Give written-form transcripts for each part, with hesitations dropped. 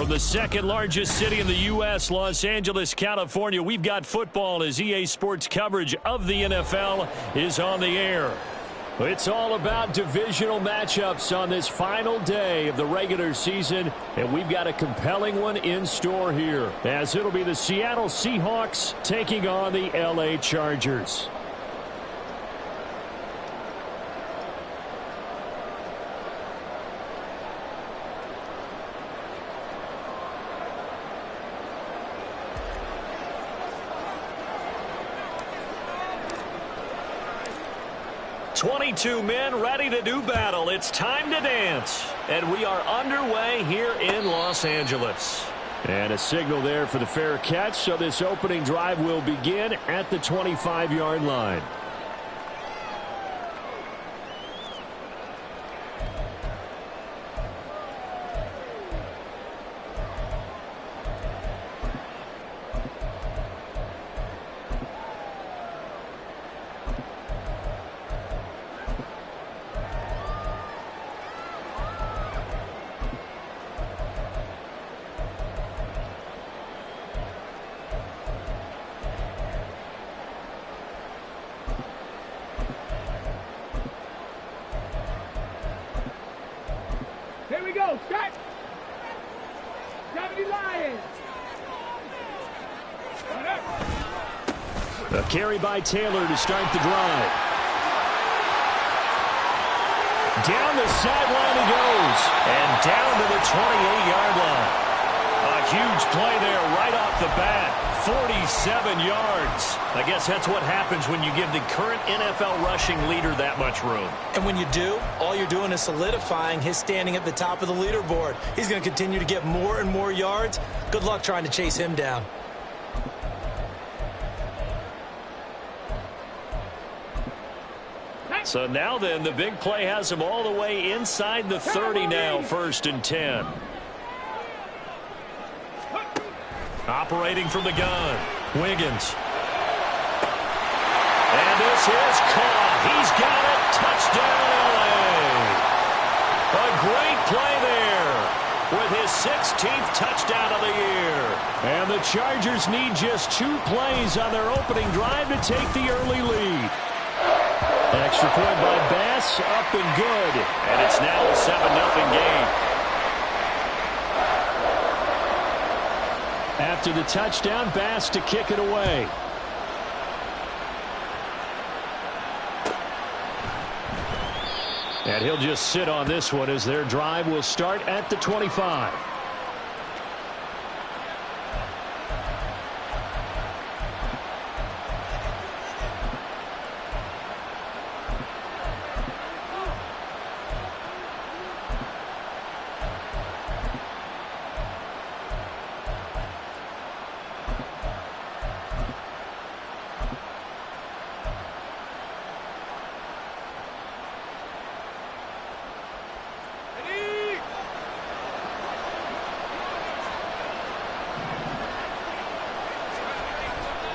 From the second largest city in the U.S., Los Angeles, California, we've got football as EA Sports coverage of the NFL is on the air. It's all about divisional matchups on this final day of the regular season, and we've got a compelling one in store here, as it'll be the Seattle Seahawks taking on the L.A. Chargers. "22 men ready to do battle. It's time to dance." And we are underway here in Los Angeles. And a signal there for the fair catch, so this opening drive will begin at the 25-yard line. Here we go, start! 70 Lions! A carry by Taylor to start the drive. Down the sideline he goes, and down to the 28-yard line. A huge play there right off the bat. 47 yards. I guess that's what happens when you give the current NFL rushing leader that much room. And when you do, all you're doing is solidifying his standing at the top of the leaderboard. He's going to continue to get more and more yards. Good luck trying to chase him down. So now then, the big play has him all the way inside the 30 now, 1st and 10. Operating from the gun, Wiggins. And this is caught. He's got it. Touchdown, L.A. A great play there with his 16th touchdown of the year. And the Chargers need just 2 plays on their opening drive to take the early lead. Extra point by Bass, up and good. And it's now a 7-0 game. After the touchdown, Bass to kick it away. And he'll just sit on this one as their drive will start at the 25.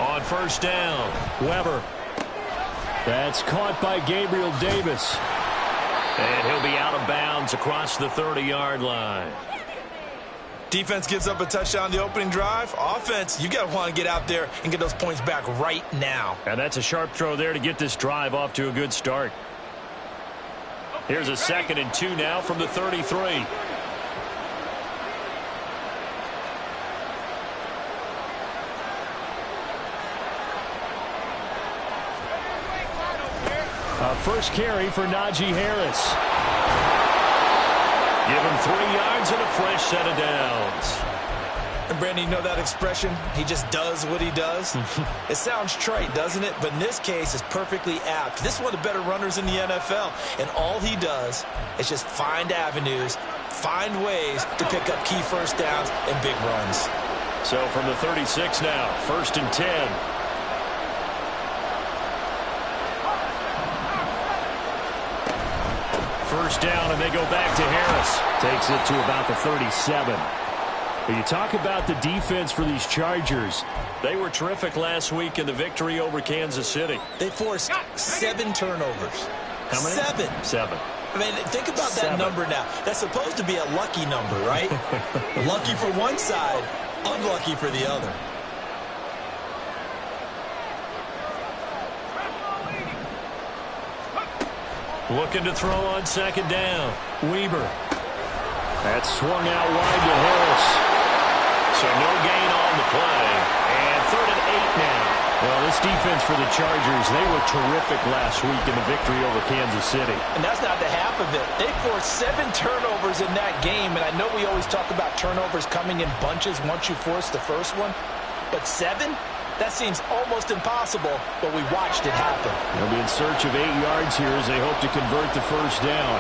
On 1st down, Weber. That's caught by Gabriel Davis. And he'll be out of bounds across the 30-yard line. Defense gives up a touchdown on the opening drive. Offense, you got to want to get out there and get those points back right now. And that's a sharp throw there to get this drive off to a good start. Here's a 2nd and 2 now from the 33. A first carry for Najee Harris. Give him 3 yards and a fresh set of downs. And Brandon, you know that expression? He just does what he does. It sounds trite, doesn't it? But in this case, it's perfectly apt. This is one of the better runners in the NFL. And all he does is just find avenues, find ways to pick up key first downs and big runs. So from the 36 now, 1st and 10. First down, and they go back to Harris. Takes it to about the 37. When you talk about the defense for these Chargers, they were terrific last week in the victory over Kansas City. They forced 7 turnovers. How many? 7. 7. I mean, think about that number now. That's supposed to be a lucky number, right? Lucky for one side, unlucky for the other. Looking to throw on second down. Weber. That's swung out wide to Harris. So no gain on the play. And 3rd and 8 now. Well, this defense for the Chargers, they were terrific last week in the victory over Kansas City. And that's not the half of it. They forced 7 turnovers in that game. And I know we always talk about turnovers coming in bunches once you force the first one. But 7? That seems almost impossible, but we watched it happen. They'll be in search of 8 yards here as they hope to convert the first down.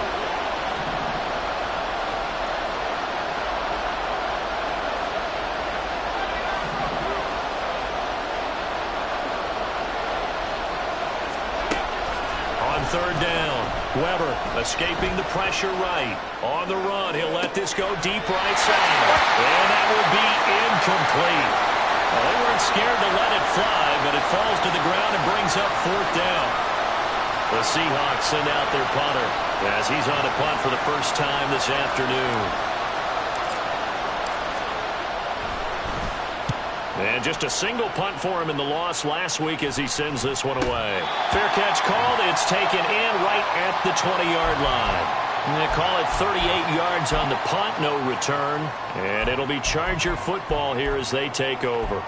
On 3rd down, Weber escaping the pressure right. On the run, he'll let this go deep right side. And that will be incomplete. Well, they weren't scared to let it fly, but it falls to the ground and brings up 4th down. The Seahawks send out their punter as he's on a punt for the first time this afternoon. And just a single punt for him in the loss last week as he sends this one away. Fair catch called. It's taken in right at the 20-yard line. And they call it 38 yards on the punt, no return. And it'll be Charger football here as they take over.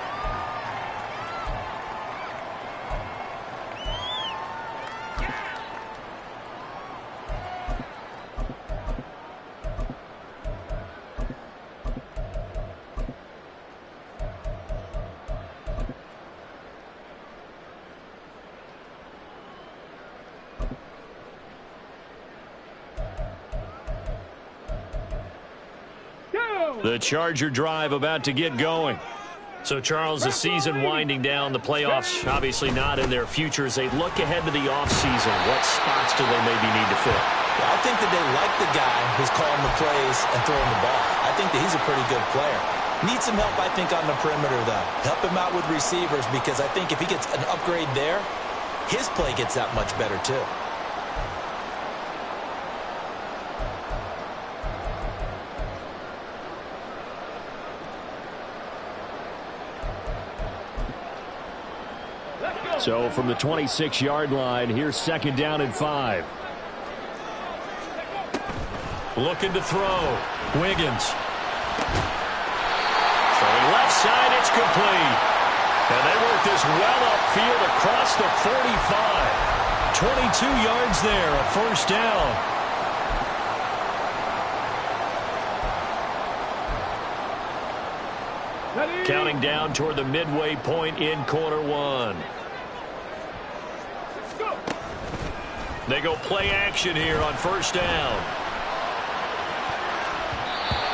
The Charger drive about to get going. So, Charles, the season winding down, the playoffs obviously not in their future. As they look ahead to the offseason, what spots do they maybe need to fill? Well, I think that they like the guy who's calling the plays and throwing the ball. I think that he's a pretty good player. Needs some help, I think, on the perimeter, though. Help him out with receivers, because I think if he gets an upgrade there, his play gets that much better, too. So from the 26-yard line, here's 2nd down and 5. Looking to throw. Wiggins. Throwing left side, it's complete. And they work this well upfield across the 45. 22 yards there, a first down. Counting down toward the midway point in quarter 1. They go play action here on first down.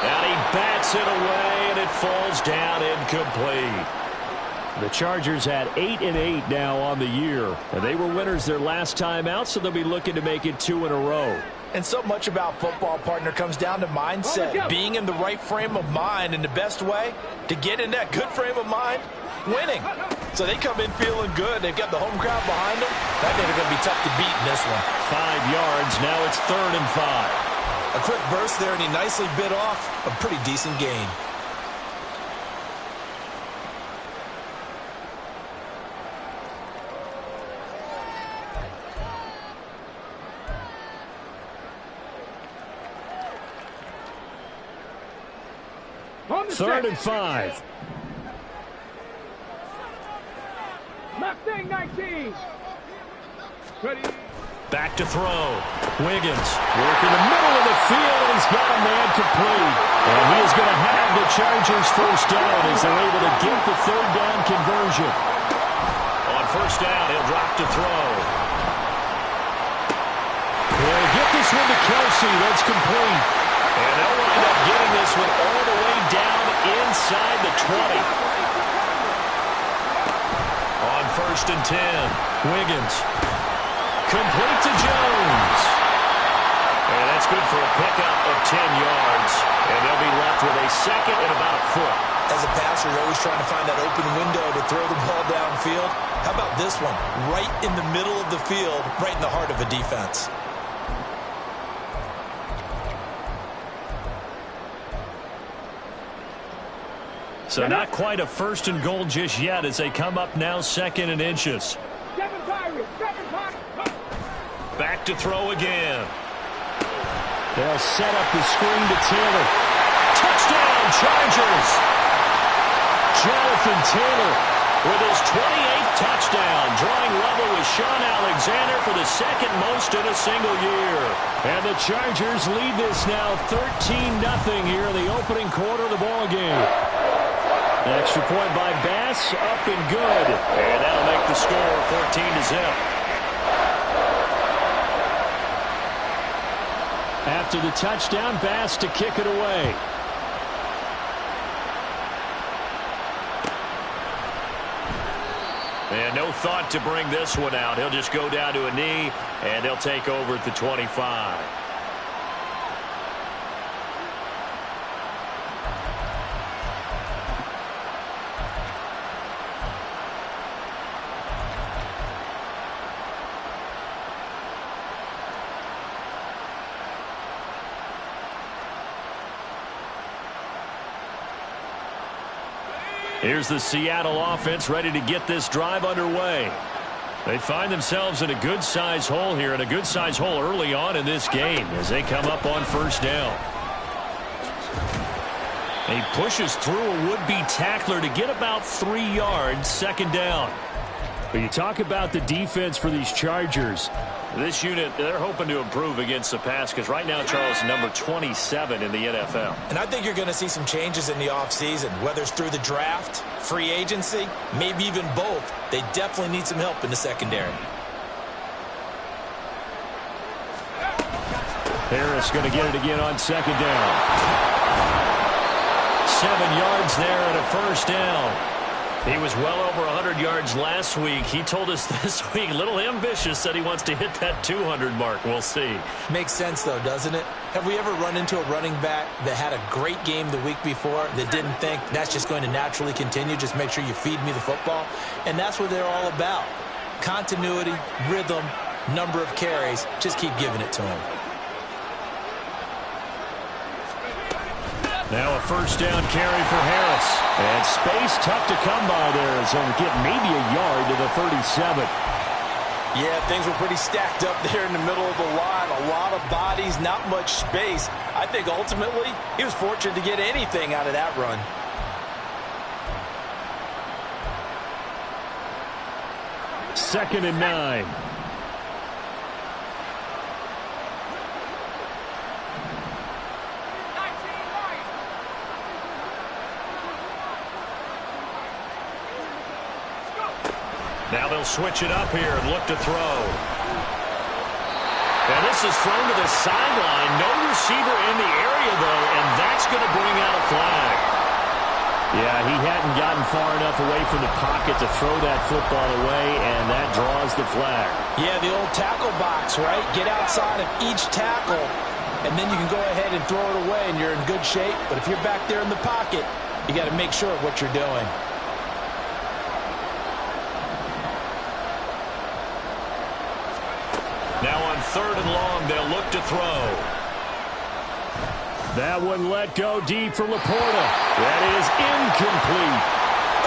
And he bats it away, and it falls down incomplete. The Chargers had 8-8 now on the year, and they were winners their last time out, so they'll be looking to make it 2 in a row. And so much about football, partner, comes down to mindset. Being in the right frame of mind, and the best way to get in that good frame of mind, winning. So they come in feeling good. They've got the home crowd behind them. I think they're going to be tough to beat in this one. 5 yards. Now it's 3rd and 5. A quick burst there, and he nicely bit off a pretty decent gain. Third and 5. Mustang 19. Ready. Back to throw. Wiggins working the middle of the field, and he's got a man complete. And he is going to have the Chargers first down as they're able to get the 3rd down conversion. On first down, he'll drop to throw. He'll get this one to Kelsey. That's complete. And they'll wind up getting this one all the way down inside the 20. On 1st and 10, Wiggins. Complete to Jones. And that's good for a pickup of 10 yards. And they'll be left with a 2nd and about a foot. As a passer, you're always trying to find that open window to throw the ball downfield. How about this one? Right in the middle of the field, right in the heart of a defense. So not quite a 1st and goal just yet as they come up now 2nd and inches. Back to throw again. They'll set up the screen to Taylor. Touchdown, Chargers! Jonathan Taylor with his 28th touchdown, drawing level with Shaun Alexander for the 2nd most in a single year. And the Chargers lead this now 13-0 here in the opening quarter of the ball game. Extra point by Bass, up and good. And that'll make the score 14-0. After the touchdown, Bass to kick it away. And no thought to bring this one out. He'll just go down to a knee, and they'll take over at the 25. Here's the Seattle offense ready to get this drive underway. They find themselves in a good-sized hole here, and a good-sized hole early on in this game as they come up on 1st down. He pushes through a would-be tackler to get about 3 yards, 2nd down. But you talk about the defense for these Chargers. This unit, they're hoping to improve against the pass because right now, Charles, number 27 in the NFL. And I think you're going to see some changes in the offseason, whether it's through the draft, free agency, maybe even both. They definitely need some help in the secondary. Harris going to get it again on 2nd down. 7 yards there and a 1st down. He was well over 100 yards last week. He told us this week, a little ambitious, said he wants to hit that 200 mark. We'll see. Makes sense, though, doesn't it? Have we ever run into a running back that had a great game the week before that didn't think that's just going to naturally continue? Just make sure you feed me the football. And that's what they're all about. Continuity, rhythm, number of carries. Just keep giving it to him. Now a 1st down carry for Harris. And space tough to come by there. So he'll get maybe a yard to the 37. Yeah, things were pretty stacked up there in the middle of the line. A lot of bodies, not much space. I think ultimately he was fortunate to get anything out of that run. Second and 9. Now they'll switch it up here and look to throw. And this is thrown to the sideline. No receiver in the area, though, and that's going to bring out a flag. Yeah, he hadn't gotten far enough away from the pocket to throw that football away, and that draws the flag. Yeah, the old tackle box, right? Get outside of each tackle, and then you can go ahead and throw it away, and you're in good shape. But if you're back there in the pocket, you got to make sure of what you're doing. Now on 3rd and long, they'll look to throw. That one let go deep for Laporta. That is incomplete.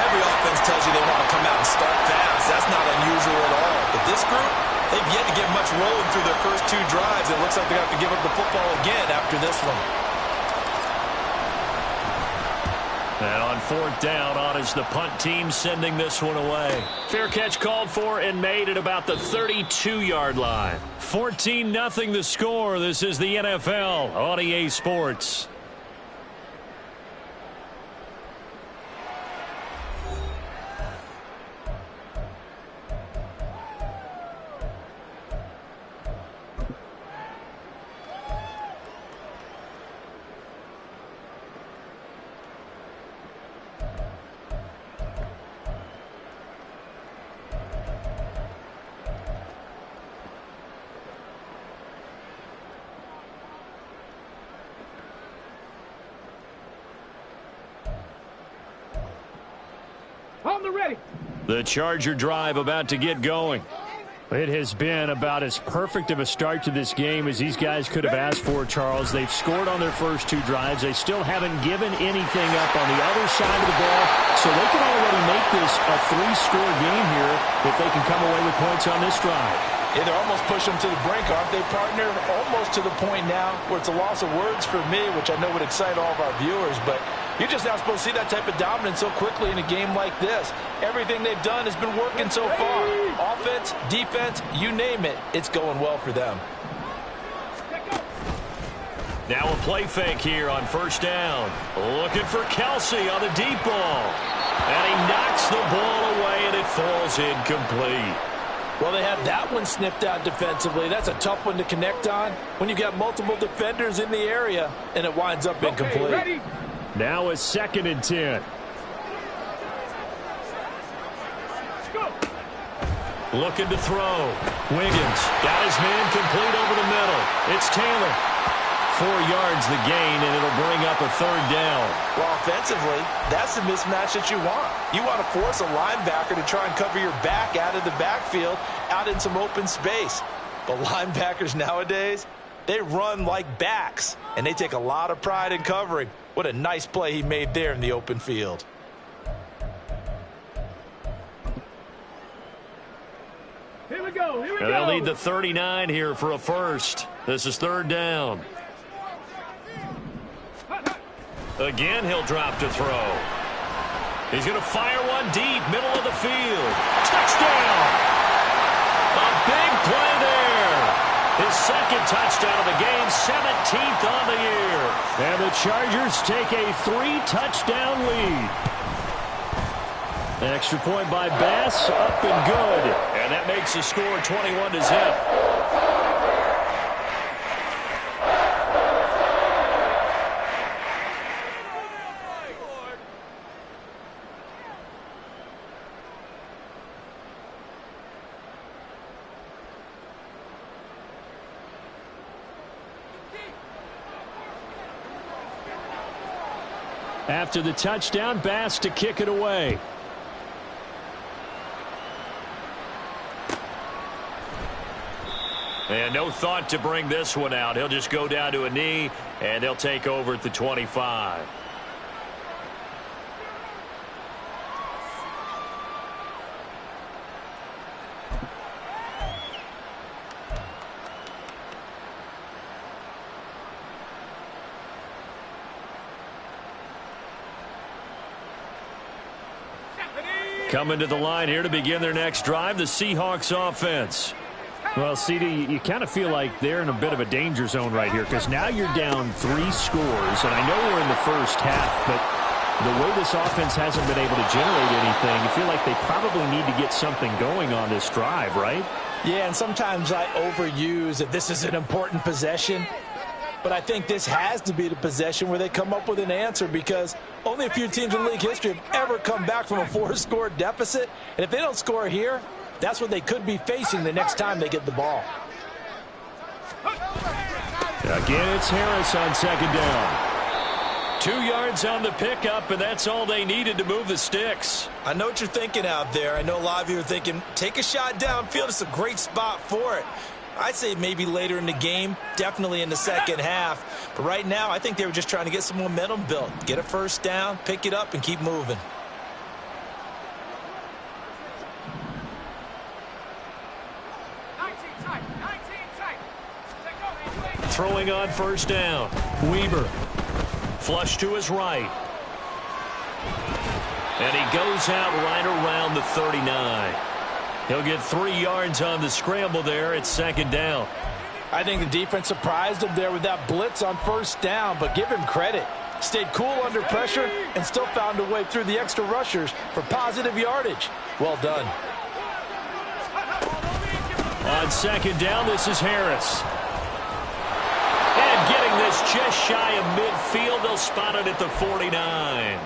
Every offense tells you they want to come out and start fast. That's not unusual at all. But this group, they've yet to get much rolling through their first 2 drives. It looks like they have to give up the football again after this one. And on 4th down, on is the punt team sending this one away. Fair catch called for and made at about the 32-yard line. 14-0 the score. This is the NFL on EA Sports. On the ready. The Charger drive about to get going. It has been about as perfect of a start to this game as these guys could have asked for, Charles. They've scored on their first two drives. They still haven't given anything up on the other side of the ball, so they can already make this a three-score game here if they can come away with points on this drive. Yeah, they're almost pushing them to the brink, aren't they, partner? Almost to the point now where it's a loss of words for me, which I know would excite all of our viewers, but you're just not supposed to see that type of dominance so quickly in a game like this. Everything they've done has been working so far. Offense, defense, you name it, it's going well for them. Now a play fake here on first down. Looking for Kelsey on the deep ball. And he knocks the ball away, and it falls incomplete. Well, they had that one snipped out defensively. That's a tough one to connect on when you got multiple defenders in the area, and it winds up incomplete. Ready? Now a 2nd and 10. Looking to throw. Wiggins got his man complete over the middle. It's Taylor. 4 yards the gain, and it'll bring up a 3rd down. Well, offensively, that's the mismatch that you want. You want to force a linebacker to try and cover your back out of the backfield, out in some open space. But linebackers nowadays, they run like backs, and they take a lot of pride in covering. What a nice play he made there in the open field. Here we go. Here we go. They'll need the 39 here for a first. This is 3rd down. Again, he'll drop to throw. He's going to fire one deep, middle of the field. Touchdown! A big play there. His 2nd touchdown of the game, 17th on the year. And the Chargers take a 3-touchdown lead. An extra point by Bass, up and good. And that makes the score 21-0. After the touchdown, Bass to kick it away. And no thought to bring this one out. He'll just go down to a knee, and they'll take over at the 25. Coming to the line here to begin their next drive, the Seahawks offense. Well, CD, you kind of feel like they're in a bit of a danger zone right here because now you're down 3 scores, and I know we're in the first half, but the way this offense hasn't been able to generate anything, you feel like they probably need to get something going on this drive, right? Yeah, and sometimes I overuse that this is an important possession. But I think this has to be the possession where they come up with an answer because only a few teams in league history have ever come back from a 4-score deficit. And if they don't score here, that's what they could be facing the next time they get the ball. Again, it's Harris on 2nd down. 2 yards on the pickup, and that's all they needed to move the sticks. I know what you're thinking out there. I know a lot of you are thinking, take a shot downfield. It's a great spot for it. I'd say maybe later in the game, definitely in the second half. But right now, I think they were just trying to get some momentum built. Get a first down, pick it up, and keep moving. Throwing on first down. Weaver. Flush to his right. And he goes out right around the 39. He'll get 3 yards on the scramble there. It's 2nd down. I think the defense surprised him there with that blitz on first down, but give him credit. Stayed cool under pressure and still found a way through the extra rushers for positive yardage. Well done. On 2nd down, this is Harris. And getting this just shy of midfield, they'll spot it at the 49.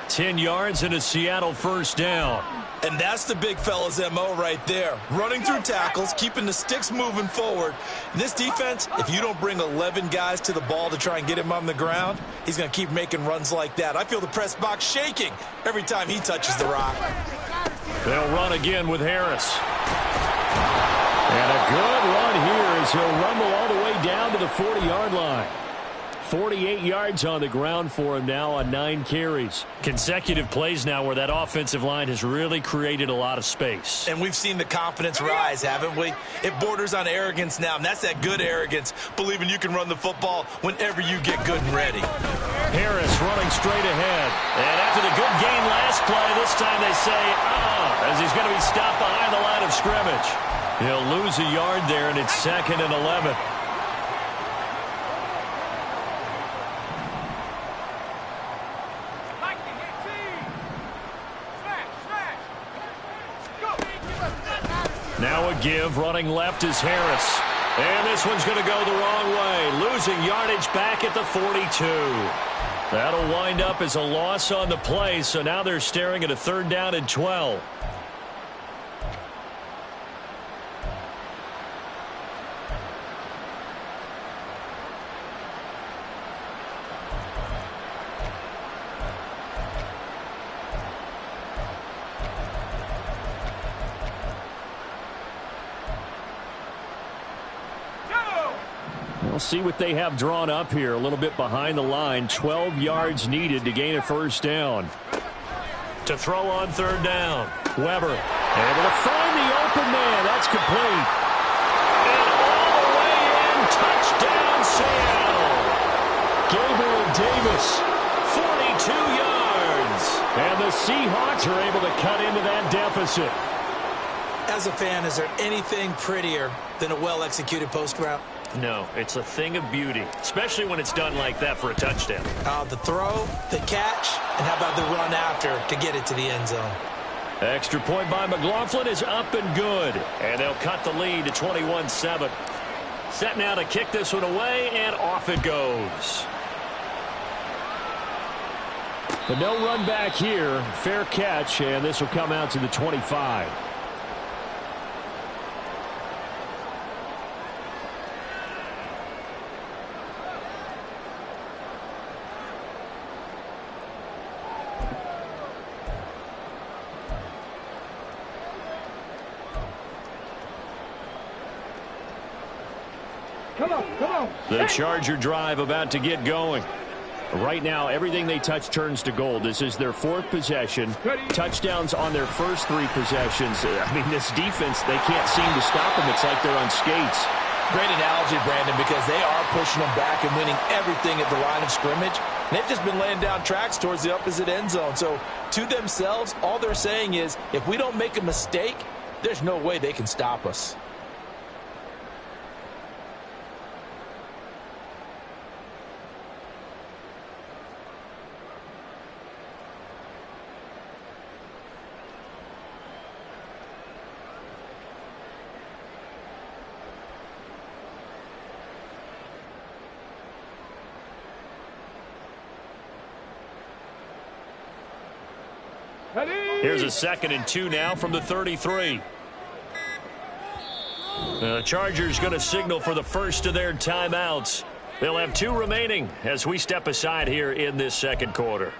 10 yards and a Seattle first down. And that's the big fella's MO right there. Running through tackles, keeping the sticks moving forward. And this defense, if you don't bring 11 guys to the ball to try and get him on the ground, he's going to keep making runs like that. I feel the press box shaking every time he touches the rock. They'll run again with Harris. And a good run here as he'll rumble all the way down to the 40-yard line. 48 yards on the ground for him now on 9 carries. Consecutive plays now where that offensive line has really created a lot of space. And we've seen the confidence rise, haven't we? It borders on arrogance now, and that's that good arrogance, believing you can run the football whenever you get good and ready. Harris running straight ahead. And after the good gain last play, this time they say, as he's going to be stopped behind the line of scrimmage. He'll lose a yard there, and it's 2nd and 11. Now a give, running left is Harris. And this one's going to go the wrong way, losing yardage back at the 42. That'll wind up as a loss on the play, so now they're staring at a 3rd down and 12. We'll see what they have drawn up here. A little bit behind the line. 12 yards needed to gain a 1st down. To throw on 3rd down. Weber able to find the open man. That's complete. And all the way in. Touchdown, Seattle. Gabriel Davis, 42 yards. And the Seahawks are able to cut into that deficit. As a fan, is there anything prettier than a well-executed post route? No, it's a thing of beauty, especially when it's done like that for a touchdown. The throw, the catch, and how about the run after to get it to the end zone? Extra point by McLaughlin is up and good. And they'll cut the lead to 21-7. Set now to kick this one away, and off it goes. But no run back here. Fair catch, and this will come out to the 25. Come on. The Charger drive about to get going. Right now, everything they touch turns to gold. This is their 4th possession. Touchdowns on their first 3 possessions. I mean, this defense, they can't seem to stop them. It's like they're on skates. Great analogy, Brandon, because they are pushing them back and winning everything at the line of scrimmage. And they've just been laying down tracks towards the opposite end zone. So, to themselves, all they're saying is, if we don't make a mistake, there's no way they can stop us. Here's a 2nd and 2 now from the 33. The Chargers going to signal for the first of their timeouts. They'll have 2 remaining as we step aside here in this 2nd quarter.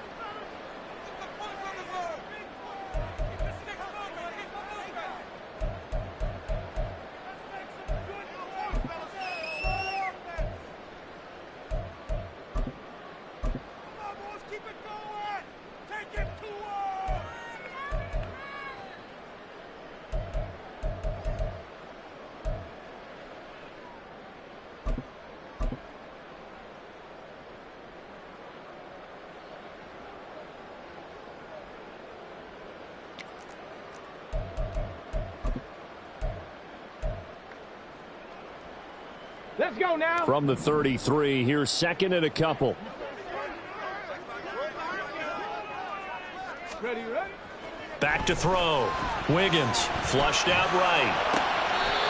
Let's go now. From the 33, here's 2nd and a couple. Ready. Back to throw. Wiggins flushed out right.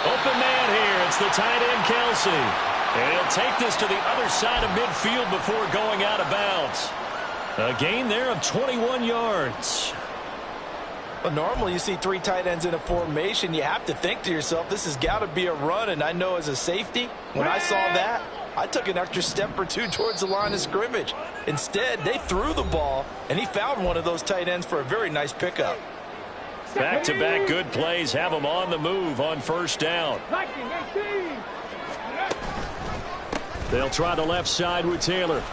Open man here. It's the tight end, Kelsey. And he'll take this to the other side of midfield before going out of bounds. A gain there of 21 yards. But normally you see 3 tight ends in a formation. You have to think to yourself, this has got to be a run. And I know as a safety, when I saw that, I took an extra step or 2 towards the line of scrimmage. Instead, they threw the ball, and he found one of those tight ends for a very nice pickup. Back-to-back good plays have them on the move on first down. They'll try the left side with Taylor.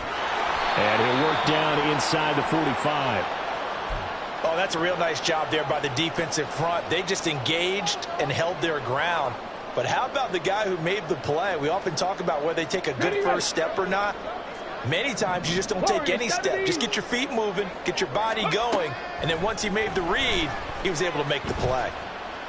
And he'll work down inside the 45. Oh, that's a real nice job there by the defensive front. They just engaged and held their ground. But how about the guy who made the play? We often talk about whether they take a good first step or not. Many times you just don't take any step. Just get your feet moving, get your body going, and then once he made the read, he was able to make the play.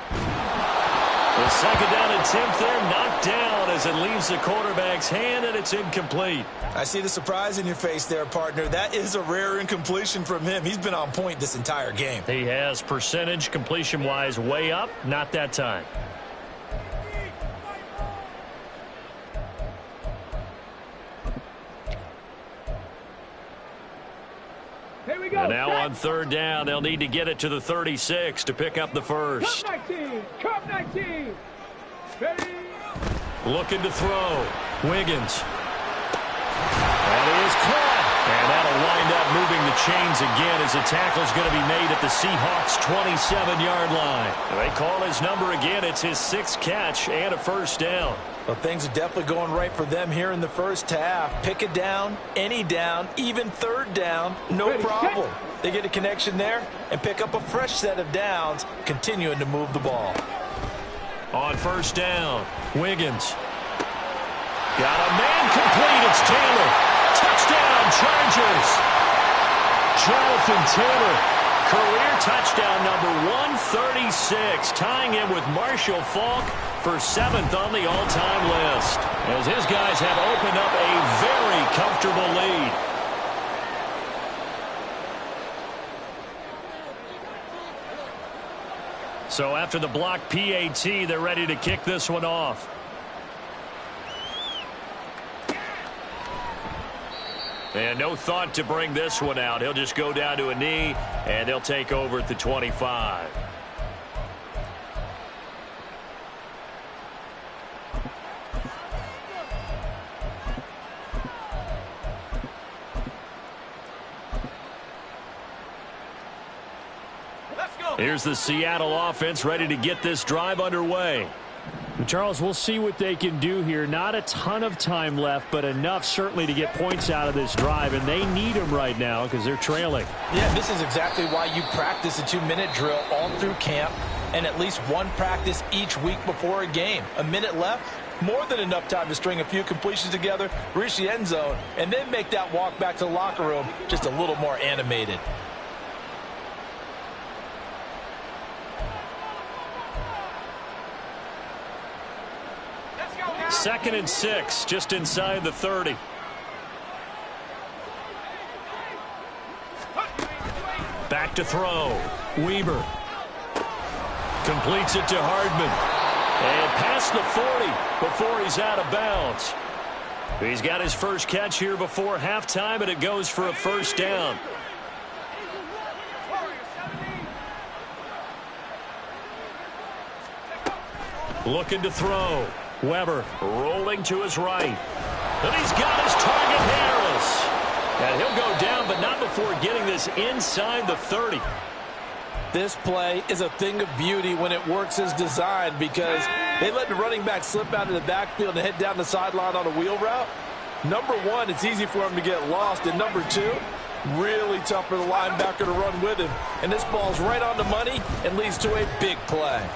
The second down attempt there knocked down as it leaves the quarterback's hand, and it's incomplete. I see the surprise in your face there, partner. That is a rare incompletion from him. He's been on point this entire game. He has percentage completion-wise way up, not that time. Here we go. And now on third down, they'll need to get it to the 36 to pick up the first. Cup 19. Cup 19. Ready. Looking to throw. Wiggins. That is caught. And that'll wind up moving the chains again as the tackle's going to be made at the Seahawks' 27-yard line. They call his number again. It's his 6th catch and a first down. Well, things are definitely going right for them here in the first half. Pick a down, any down, even third down, no problem. They get a connection there and pick up a fresh set of downs, continuing to move the ball. On first down, Wiggins. Got a man complete. It's Taylor. Touchdown, Chargers. Jonathan Taylor, career touchdown number 136, tying him with Marshall Faulk for 7th on the all-time list, as his guys have opened up a very comfortable lead. So after the block PAT, they're ready to kick this one off. And no thought to bring this one out. He'll just go down to a knee, and they'll take over at the 25. Here's the Seattle offense ready to get this drive underway. Charles, we'll see what they can do here. Not a ton of time left, but enough certainly to get points out of this drive, and they need them right now because they're trailing. Yeah, this is exactly why you practice a 2-minute drill all through camp and at least one practice each week before a game. A minute left, more than enough time to string a few completions together, reach the end zone, and then make that walk back to the locker room just a little more animated. Second and 6, just inside the 30. Back to throw. Weber. Completes it to Hardman. And past the 40 before he's out of bounds. He's got his first catch here before halftime, and it goes for a first down. Looking to throw. Weber rolling to his right. And he's got his target, Harris. And he'll go down, but not before getting this inside the 30. This play is a thing of beauty when it works as designed because they let the running back slip out of the backfield and head down the sideline on a wheel route. Number one, it's easy for him to get lost. And number two, really tough for the linebacker to run with him. And this ball's right on the money and leads to a big play.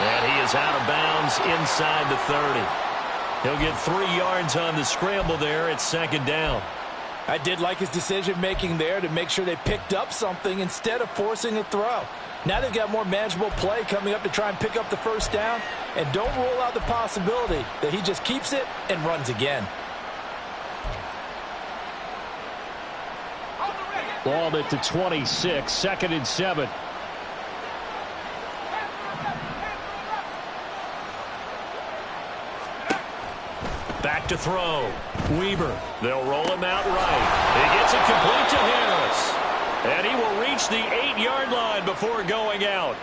And he is out of bounds inside the 30. He'll get 3 yards on the scramble there at second down. I did like his decision-making there to make sure they picked up something instead of forcing a throw. Now they've got more manageable play coming up to try and pick up the first down. And don't rule out the possibility that he just keeps it and runs again. Ball at the 26, second and 7. Back to throw. Weber. They'll roll him out right. He gets it complete to Harris. And he will reach the 8-yard line before going out.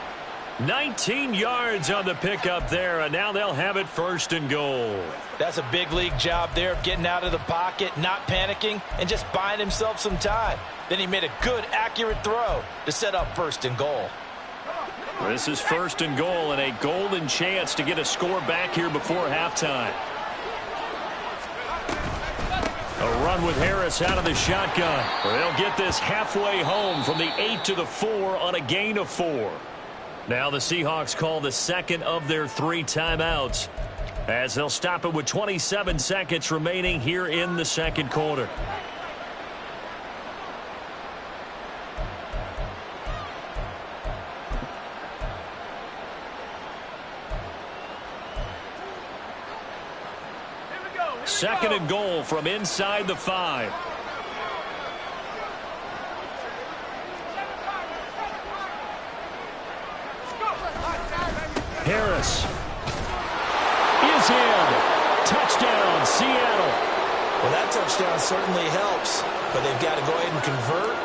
19 yards on the pickup there, and now they'll have it first and goal. That's a big league job there of getting out of the pocket, not panicking, and just buying himself some time. Then he made a good, accurate throw to set up first and goal. This is first and goal and a golden chance to get a score back here before halftime. A run with Harris out of the shotgun. They'll get this halfway home from the 8 to the 4 on a gain of 4. Now the Seahawks call the second of their 3 timeouts as they'll stop it with 27 seconds remaining here in the second quarter. Second and goal from inside the 5. Harris is in. Touchdown, Seattle. Well, that touchdown certainly helps, but they've got to go ahead and convert,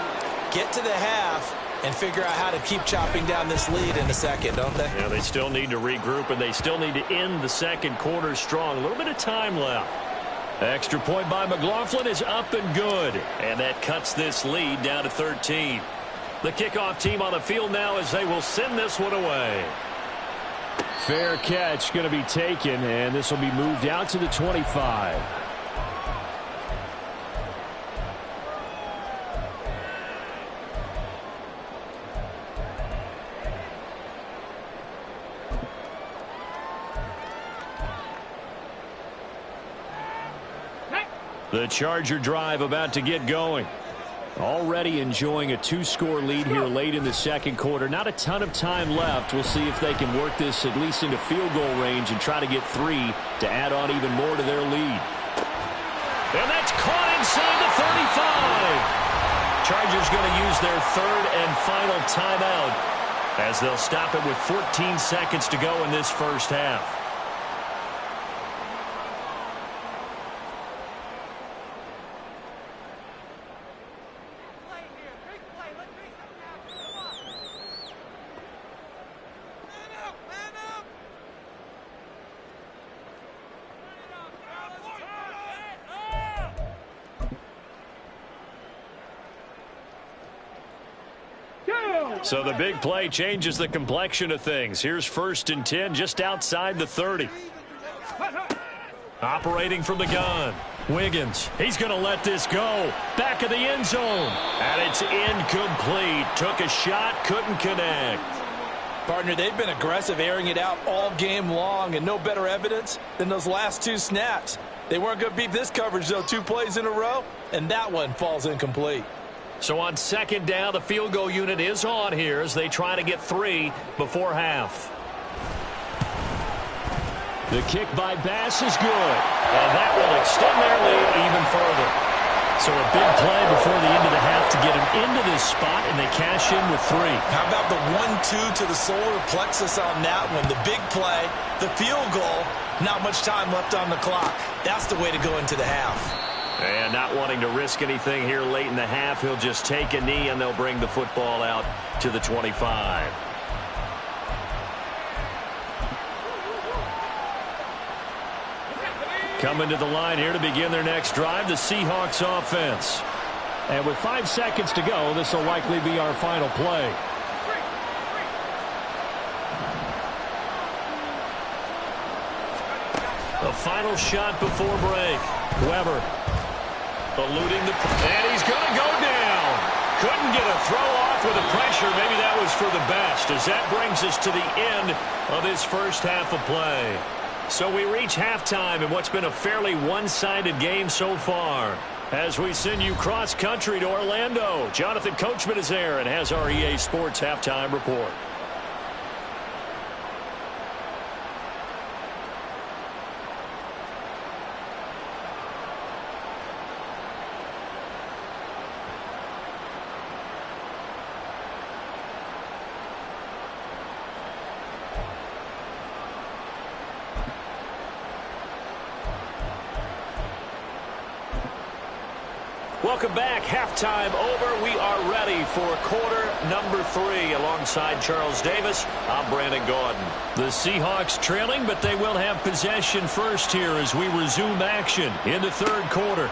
get to the half, and figure out how to keep chopping down this lead in the second, don't they? Yeah, they still need to regroup, and they still need to end the second quarter strong. A little bit of time left. Extra point by McLaughlin is up and good, and that cuts this lead down to 13. The kickoff team on the field now as they will send this one away. Fair catch going to be taken, and this will be moved out to the 25. The Charger drive about to get going. Already enjoying a 2-score lead here late in the second quarter. Not a ton of time left. We'll see if they can work this at least into field goal range and try to get 3 to add on even more to their lead. And that's caught inside the 35. Chargers going to use their third and final timeout as they'll stop it with 14 seconds to go in this first half. So the big play changes the complexion of things. Here's first and 10 just outside the 30. Operating from the gun. Wiggins. He's going to let this go. Back of the end zone. And it's incomplete. Took a shot, couldn't connect. Partner, they've been aggressive, airing it out all game long, and no better evidence than those last 2 snaps. They weren't going to beat this coverage, though, 2 plays in a row, and that one falls incomplete. So on second down, the field goal unit is on here as they try to get 3 before half. The kick by Bass is good, and that will extend their lead even further. So a big play before the end of the half to get them into this spot, and they cash in with 3. How about the 1-2 to the solar plexus on that one? The big play, the field goal, not much time left on the clock. That's the way to go into the half. And not wanting to risk anything here late in the half, he'll just take a knee, and they'll bring the football out to the 25. Coming to the line here to begin their next drive, the Seahawks offense. And with 5 seconds to go, this will likely be our final play. The final shot before break. Weber. Eluding the... And he's going to go down. Couldn't get a throw off with the pressure. Maybe that was for the best, as that brings us to the end of this first half of play. So we reach halftime in what's been a fairly one-sided game so far. As we send you cross-country to Orlando, Jonathan Coachman is there and has our EA Sports halftime report. Welcome back. Halftime over. We are ready for quarter number 3. Alongside Charles Davis, I'm Brandon Gaudin. The Seahawks trailing, but they will have possession first here as we resume action in the third quarter.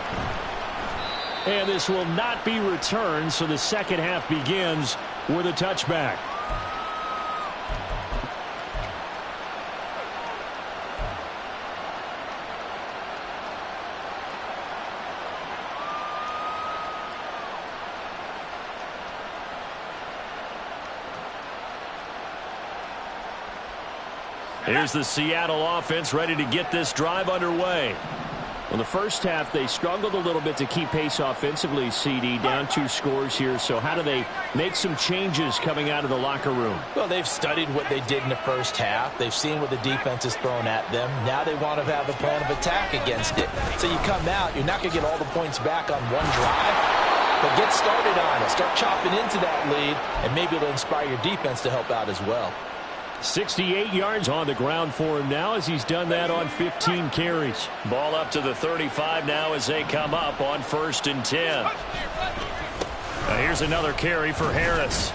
And this will not be returned, so the second half begins with a touchback. Here's the Seattle offense ready to get this drive underway. Well, the first half, they struggled a little bit to keep pace offensively, CD, down 2 scores here. So how do they make some changes coming out of the locker room? Well, they've studied what they did in the first half. They've seen what the defense is throwing at them. Now they want to have a plan of attack against it. So you come out, you're not going to get all the points back on one drive, but get started on it. Start chopping into that lead, and maybe it'll inspire your defense to help out as well. 68 yards on the ground for him now as he's done that on 15 carries. Ball up to the 35 now as they come up on 1st and 10. Now here's another carry for Harris.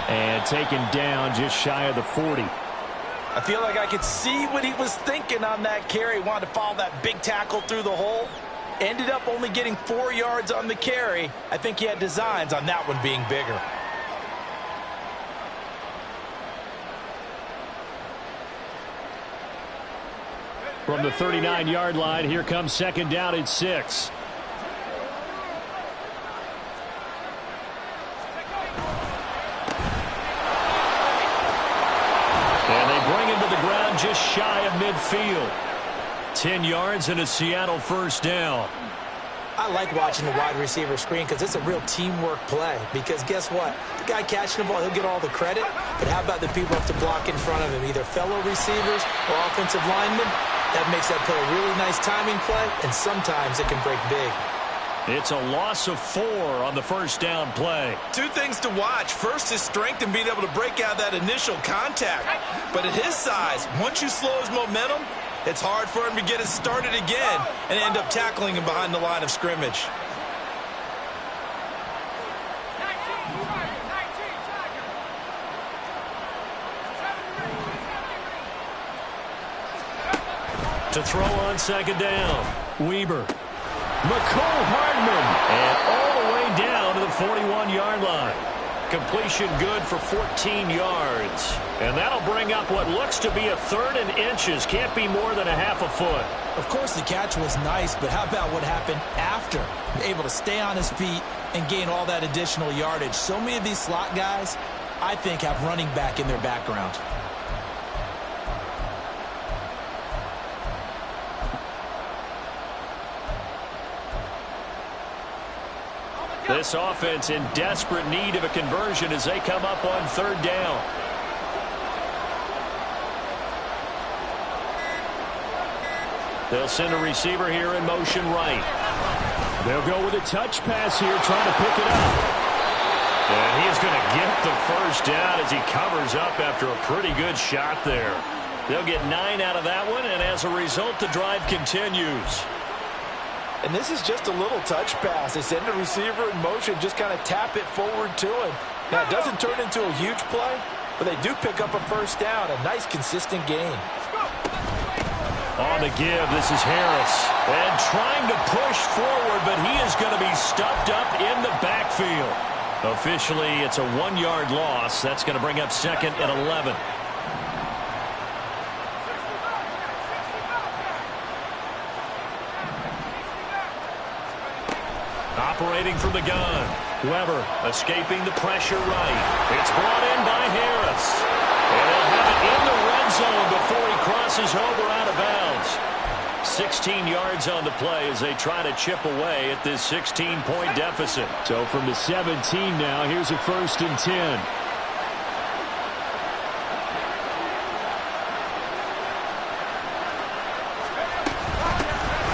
And taken down just shy of the 40. I feel like I could see what he was thinking on that carry. Wanted to follow that big tackle through the hole. Ended up only getting 4 yards on the carry. I think he had designs on that one being bigger. From the 39-yard line, here comes 2nd down and 6. And they bring him to the ground just shy of midfield. 10 yards and a Seattle 1st down. I like watching the wide receiver screen because it's a real teamwork play. Because guess what? The guy catching the ball, he'll get all the credit. But how about the people have to block in front of him, either fellow receivers or offensive linemen? That makes that play a really nice timing play, and sometimes it can break big. It's a loss of 4 on the 1st down play. 2 things to watch. First is strength and being able to break out that initial contact. But at his size, once you slow his momentum, it's hard for him to get it started again and end up tackling him behind the line of scrimmage. To throw on 2nd down, Weber. McCole Hardman. And all the way down to the 41-yard line. Completion good for 14 yards. And that'll bring up what looks to be a 3rd and inches. Can't be more than a half a foot. Of course, the catch was nice, but how about what happened after? Able to stay on his feet and gain all that additional yardage. So many of these slot guys, I think, have running back in their background. This offense in desperate need of a conversion as they come up on 3rd down. They'll send a receiver here in motion right. They'll go with a touch pass here, trying to pick it up. And he is going to get the 1st down as he covers up after a pretty good shot there. They'll get 9 out of that one, and as a result, the drive continues. And this is just a little touch pass. They send the receiver in motion, just kind of tap it forward to him. Now, it doesn't turn into a huge play, but they do pick up a 1st down, a nice, consistent gain. On the give, this is Harris. And trying to push forward, but he is going to be stuffed up in the backfield. Officially, it's a 1-yard loss. That's going to bring up 2nd and 11. Operating from the gun. Weber escaping the pressure right. It's brought in by Harris. And they'll have it in the red zone before he crosses over out of bounds. 16 yards on the play as they try to chip away at this 16-point deficit. So from the 17 now, here's a 1st and 10.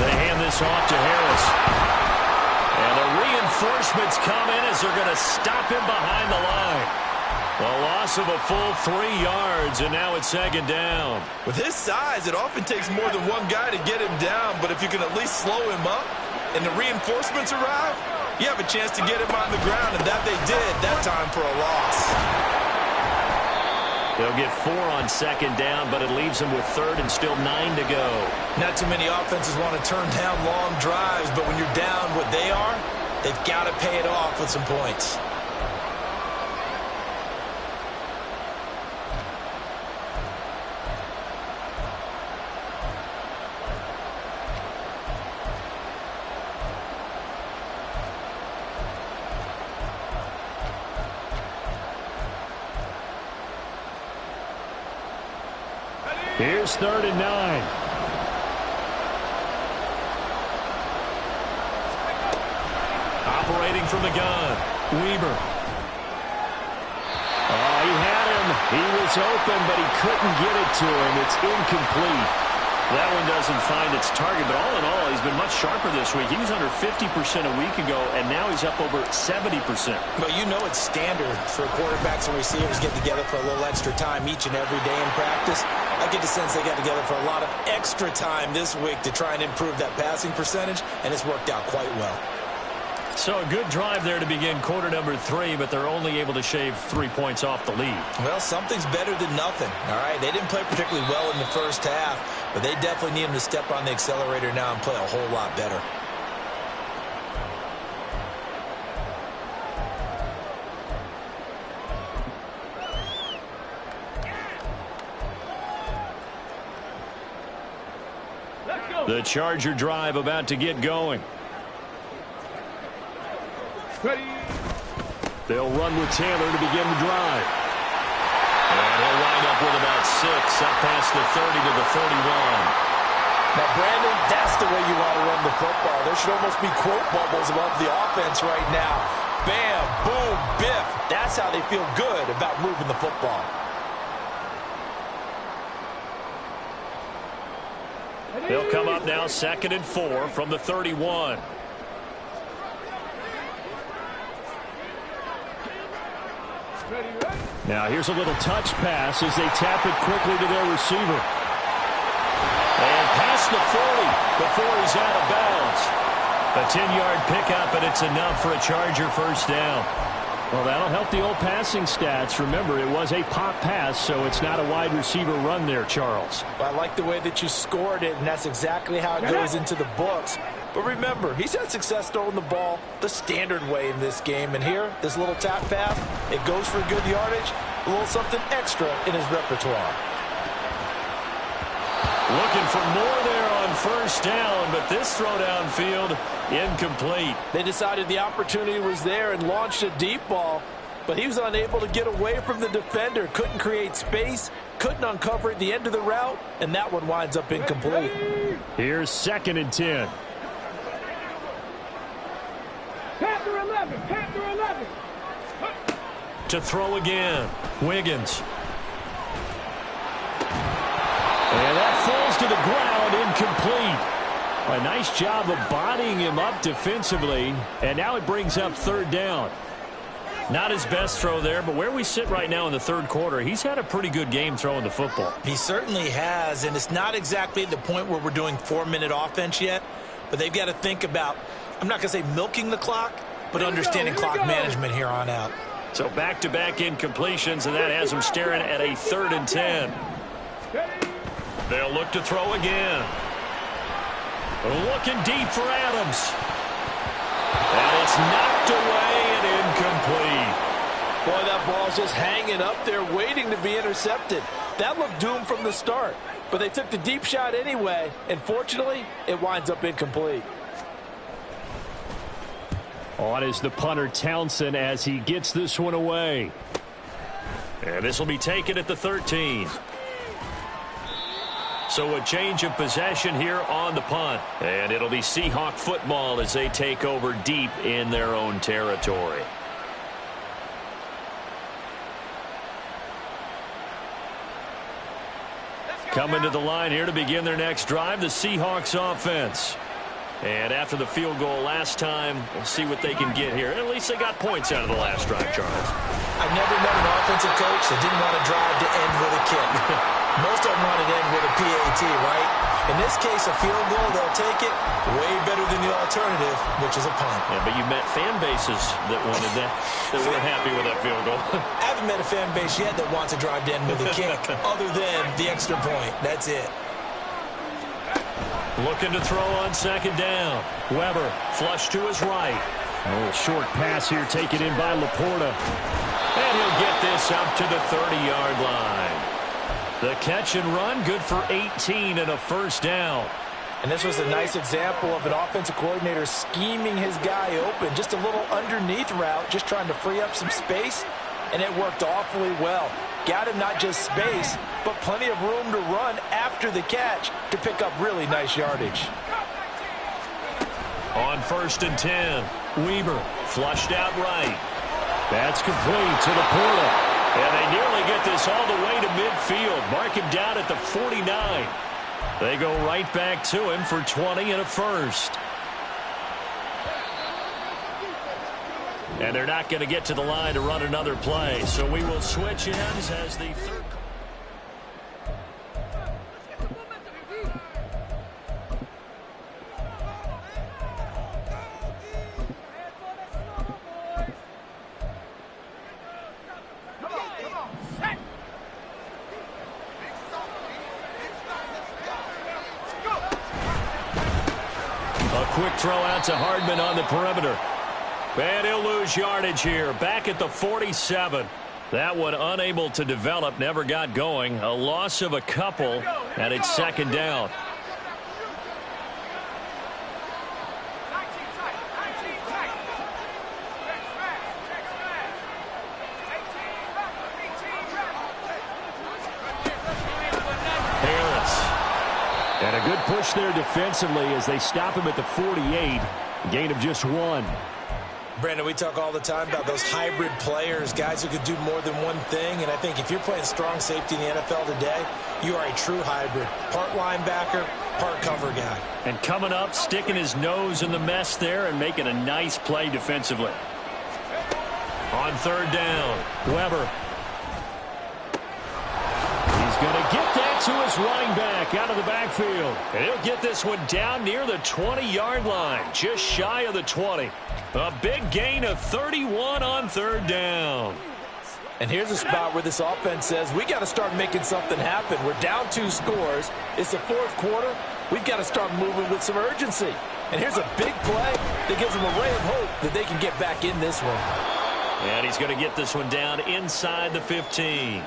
They hand this off to Harris. And the reinforcements come in as they're going to stop him behind the line. A loss of a full 3 yards, and now it's 2nd down. With his size, it often takes more than one guy to get him down, but if you can at least slow him up and the reinforcements arrive, you have a chance to get him on the ground, and that they did that time for a loss. They'll get 4 on 2nd down, but it leaves them with 3rd and still 9 to go. Not too many offenses want to turn down long drives, but when you're down what they are, they've got to pay it off with some points. Here's 3rd and 9. Operating from the gun, Weber. Oh, he had him. He was open, but he couldn't get it to him. It's incomplete. That one doesn't find its target, but all in all, he's been much sharper this week. He was under 50% a week ago, and now he's up over 70%. Well, you know it's standard for quarterbacks and receivers get together for a little extra time each and every day in practice. I get the sense they got together for a lot of extra time this week to try and improve that passing percentage, and it's worked out quite well. So a good drive there to begin quarter number 3, but they're only able to shave 3 points off the lead. Well, something's better than nothing, all right? They didn't play particularly well in the first half, but they definitely need them to step on the accelerator now and play a whole lot better. The Charger drive about to get going. Ready. They'll run with Taylor to begin the drive. And he'll wind up with about 6, up past the 30 to the 31. Now, Brandon, that's the way you want to run the football. There should almost be quote bubbles above the offense right now. Bam, boom, biff. That's how they feel good about moving the football. They'll come up now 2nd and 4 from the 31. Now here's a little touch pass as they tap it quickly to their receiver. And past the 40 before he's out of bounds. A 10-yard pickup, and it's enough for a Charger first down. Well, that'll help the old passing stats. Remember, it was a pop pass, so it's not a wide receiver run there, Charles. Well, I like the way that you scored it, and that's exactly how it goes into the books. But remember, he's had success throwing the ball the standard way in this game. And here, this little tap pass, it goes for good yardage, a little something extra in his repertoire. Looking for more there on first down, but this throw downfield, incomplete. They decided the opportunity was there and launched a deep ball, but he was unable to get away from the defender, couldn't create space, couldn't uncover at the end of the route, and that one winds up incomplete. Here's 2nd and 10. Panther 11. Panther 11. To throw again, Wiggins. And that falls to the ground, incomplete. A nice job of bodying him up defensively, and now it brings up 3rd down. Not his best throw there, but where we sit right now in the 3rd quarter, he's had a pretty good game throwing the football. He certainly has, and it's not exactly at the point where we're doing 4-minute offense yet, but they've got to think about, I'm not going to say milking the clock, but understanding clock management here on out. So back-to-back incompletions, and that has them staring at a 3rd and 10. They'll look to throw again. Looking deep for Adams. And it's knocked away and incomplete. Boy, that ball's just hanging up there waiting to be intercepted. That looked doomed from the start, but they took the deep shot anyway, and fortunately, it winds up incomplete. On is the punter Townsend as he gets this one away. And this will be taken at the 13. So a change of possession here on the punt. And it'll be Seahawk football as they take over deep in their own territory. Coming to the line here to begin their next drive, the Seahawks offense. And after the field goal last time, we'll see what they can get here. At least they got points out of the last drive, Charles. I've never met an offensive coach that didn't want to drive to end with a kick. Most of them want to end with a PAT, right? In this case, a field goal, they'll take it way better than the alternative, which is a punt. Yeah, but you met fan bases that wanted that, that weren't happy with that field goal. I haven't met a fan base yet that wants to drive to end with a kick, other than the extra point. That's it. Looking to throw on 2nd down. Weber, flush to his right. A little short pass here taken in by Laporta. And he'll get this up to the 30-yard line. The catch and run, good for 18 and a first down. And this was a nice example of an offensive coordinator scheming his guy open. Just a little underneath route, just trying to free up some space. and it worked awfully well. Got him not just space, but plenty of room to run after the catch to pick up really nice yardage. On 1st and 10, Weaver flushed out right. That's complete to the portal. And they nearly get this all the way to midfield. Mark him down at the 49. They go right back to him for 20 and a first. And they're not going to get to the line to run another play. So we will switch ends as the third. Quick throw out to Hardman on the perimeter. And he'll lose yardage here. Back at the 47. That one unable to develop. Never got going. A loss of a couple. And it's second down. And a good push there defensively as they stop him at the 48. Gain of just 1. Brandon, we talk all the time about those hybrid players, guys who could do more than one thing. And I think if you're playing strong safety in the NFL today, you are a true hybrid. Part linebacker, part cover guy. And coming up, sticking his nose in the mess there and making a nice play defensively. On 3rd down, Weber. He's going to get that to his running back out of the backfield. And he'll get this one down near the 20-yard line, just shy of the 20. A big gain of 31 on 3rd down. And here's a spot where this offense says, we got to start making something happen. We're down 2 scores. It's the 4th quarter. We've got to start moving with some urgency. And here's a big play that gives them a ray of hope that they can get back in this one. And he's going to get this one down inside the 15.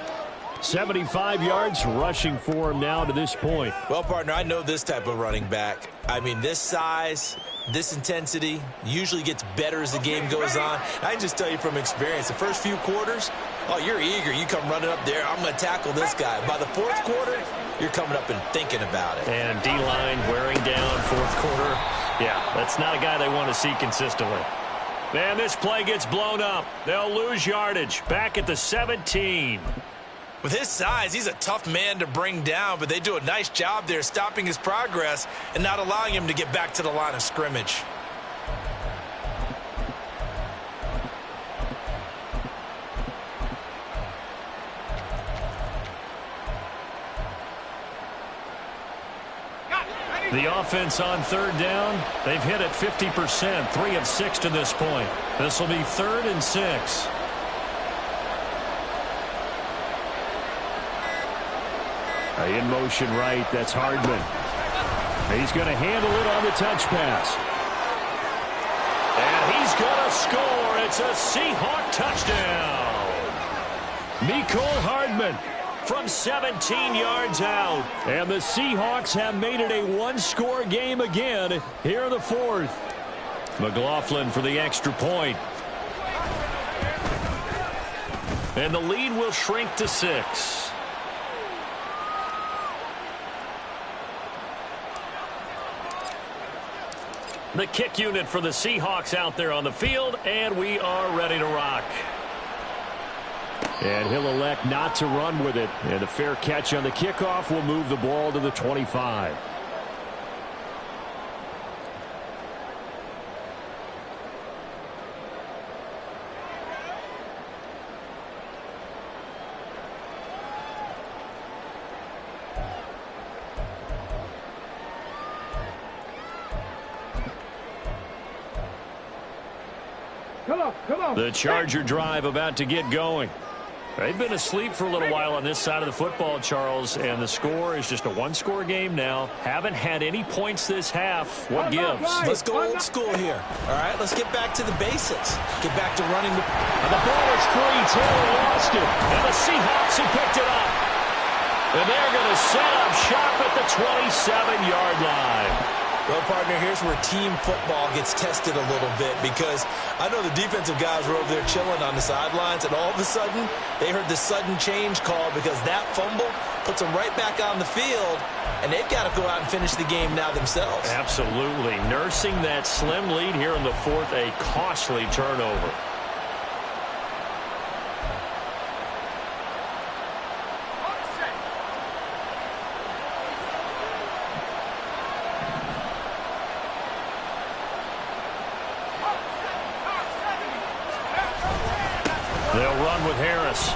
75 yards rushing for him now to this point. Well, partner, I know this type of running back. I mean, this size, this intensity usually gets better as the game goes on. I can just tell you from experience, the first few quarters, oh, you're eager. You come running up there, I'm going to tackle this guy. By the 4th quarter, you're coming up and thinking about it. And D-line wearing down 4th quarter. Yeah, that's not a guy they want to see consistently. And this play gets blown up. They'll lose yardage. Back at the 17. With his size, he's a tough man to bring down, but they do a nice job there stopping his progress and not allowing him to get back to the line of scrimmage. The offense on 3rd down, they've hit it 50%, 3 of 6 to this point. This will be 3rd and 6. In motion right, that's Hardman. He's going to handle it on the touch pass. And he's going to score. It's a Seahawk touchdown. Mecole Hardman from 17 yards out. And the Seahawks have made it a 1-score game again here in the 4th. McLaughlin for the extra point. And the lead will shrink to 6. The kick unit for the Seahawks out there on the field, and we are ready to rock. And he'll elect not to run with it. And a fair catch on the kickoff will move the ball to the 25. Come on. The Charger drive about to get going. They've been asleep for a little while on this side of the football, Charles, and the score is just a 1-score game now. Haven't had any points this half. What gives? Let's go old school here. All right, let's get back to the basics. Get back to running the... And the ball is free. Taylor lost it. And the Seahawks have picked it up. And they're going to set up shop at the 27-yard line. Well, partner, here's where team football gets tested a little bit, because I know the defensive guys were over there chilling on the sidelines, and all of a sudden, they heard the sudden change call because that fumble puts them right back on the field, and they've got to go out and finish the game now themselves. Absolutely. Nursing that slim lead here in the fourth, a costly turnover. They'll run with Harris.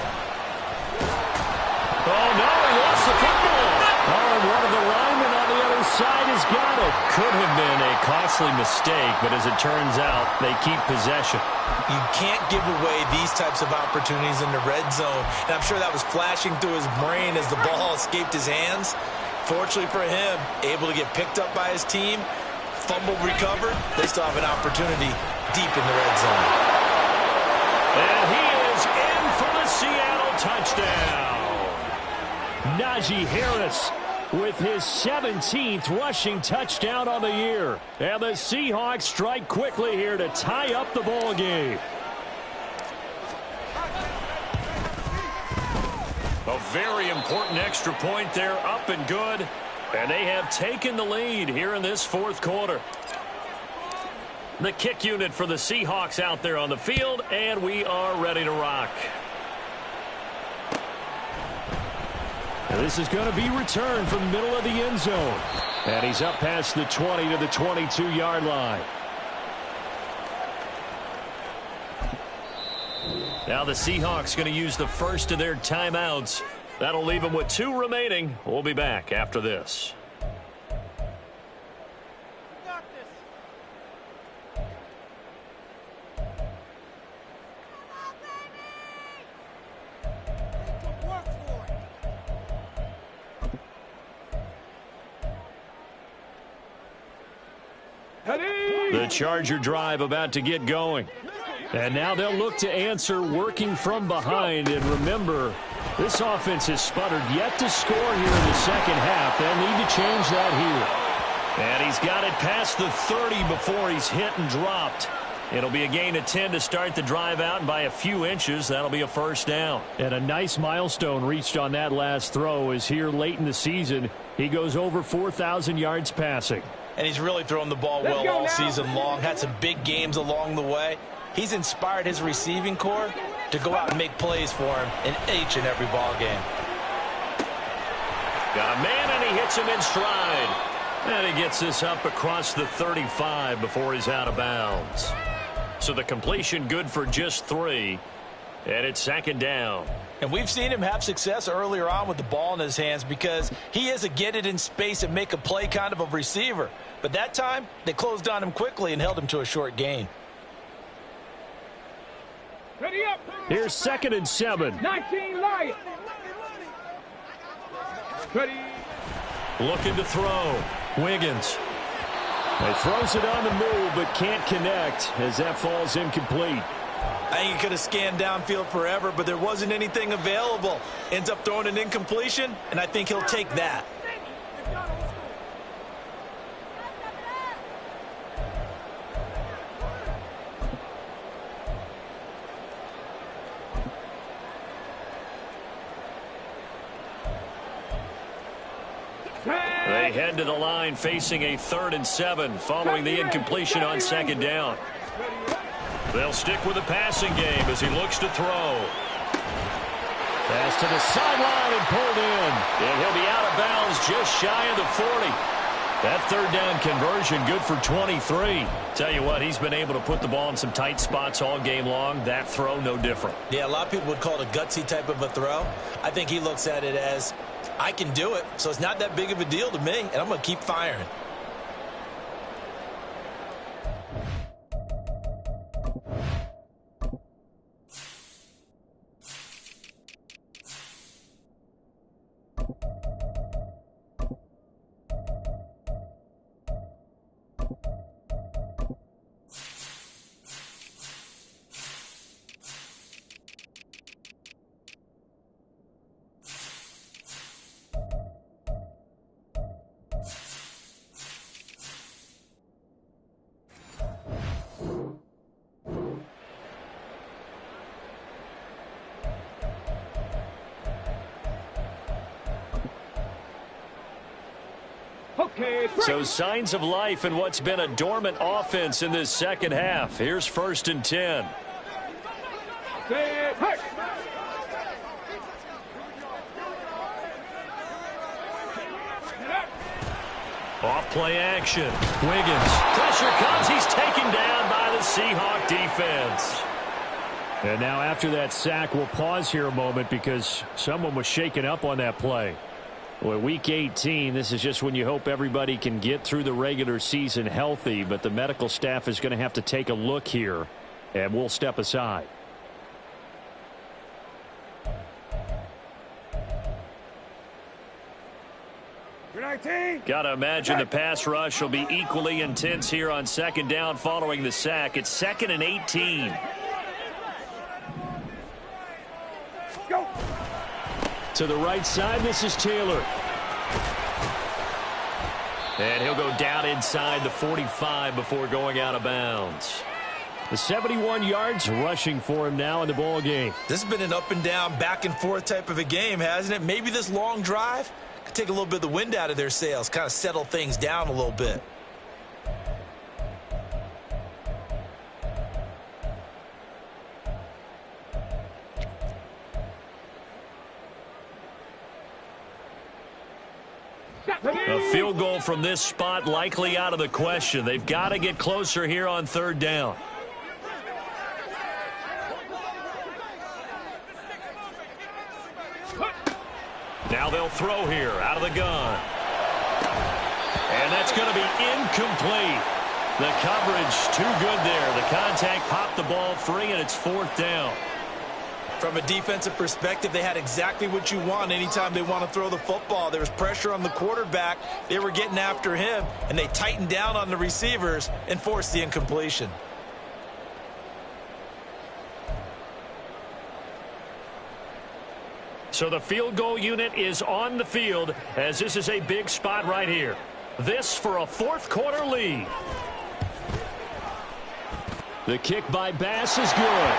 Oh, no, he lost the football. Oh, and one of the linemen on the other side has got it. Could have been a costly mistake, but as it turns out, they keep possession. You can't give away these types of opportunities in the red zone. And I'm sure that was flashing through his brain as the ball escaped his hands. Fortunately for him, able to get picked up by his team, fumble recovered. They still have an opportunity deep in the red zone. And he is in for the Seattle touchdown. Najee Harris with his 17th rushing touchdown on the year. And the Seahawks strike quickly here to tie up the ball game. A very important extra point there, up and good. And they have taken the lead here in this fourth quarter. The kick unit for the Seahawks out there on the field, and we are ready to rock. And this is going to be returned from the middle of the end zone. And he's up past the 20 to the 22-yard line. Now the Seahawks going to use the first of their timeouts. That'll leave them with 2 remaining. We'll be back after this. The Charger drive about to get going. And now they'll look to answer working from behind. And remember, this offense has sputtered yet to score here in the second half. They'll need to change that here. And he's got it past the 30 before he's hit and dropped. It'll be a gain of 10 to start the drive out, and by a few inches, that'll be a first down. And a nice milestone reached on that last throw is here late in the season. He goes over 4,000 yards passing. And he's really thrown the ball well all season long. Had some big games along the way. He's inspired his receiving corps to go out and make plays for him in each and every ball game. Got a man, and he hits him in stride. And he gets this up across the 35 before he's out of bounds. So the completion good for just 3. And it's second down. And we've seen him have success earlier on with the ball in his hands because he is a get it in space and make a play kind of a receiver. But that time, they closed on him quickly and held him to a short gain. Ready up. Here's 2nd and 7. 19 Lions. Ready. Looking to throw. Wiggins. He throws it on the move but can't connect as that falls incomplete. I think he could have scanned downfield forever, but there wasn't anything available. Ends up throwing an incompletion, and I think he'll take that. They head to the line facing a 3rd and 7 following the incompletion on 2nd down. They'll stick with the passing game as he looks to throw. Pass to the sideline and pulled in. And he'll be out of bounds just shy of the 40. That 3rd down conversion good for 23. Tell you what, he's been able to put the ball in some tight spots all game long. That throw, no different. Yeah, a lot of people would call it a gutsy type of a throw. I think he looks at it as, I can do it, so it's not that big of a deal to me, and I'm going to keep firing. Okay, So signs of life in what's been a dormant offense in this second half. Here's 1st and 10. Hey, hey. Off play action. Wiggins. Pressure comes. He's taken down by the Seahawk defense. And now after that sack, we'll pause here a moment because someone was shaken up on that play. Well, week 18, this is just when you hope everybody can get through the regular season healthy, but the medical staff is going to have to take a look here, and we'll step aside. Got to imagine the pass rush will be equally intense here on 2nd down following the sack. It's 2nd and 18. Go. To the right side, this is Taylor. And he'll go down inside the 45 before going out of bounds. The 71 yards rushing for him now in the ball game. This has been an up and down, back and forth type of a game, hasn't it? Maybe this long drive could take a little bit of the wind out of their sails, kind of settle things down a little bit. A field goal from this spot likely out of the question. They've got to get closer here on 3rd down. Now they'll throw here out of the gun. And that's going to be incomplete. The coverage too good there. The contact popped the ball free, and it's 4th down. From a defensive perspective, they had exactly what you want anytime they want to throw the football. There was pressure on the quarterback. They were getting after him, and they tightened down on the receivers and forced the incompletion. So the field goal unit is on the field as this is a big spot right here. This for a 4th quarter lead. The kick by Bass is good.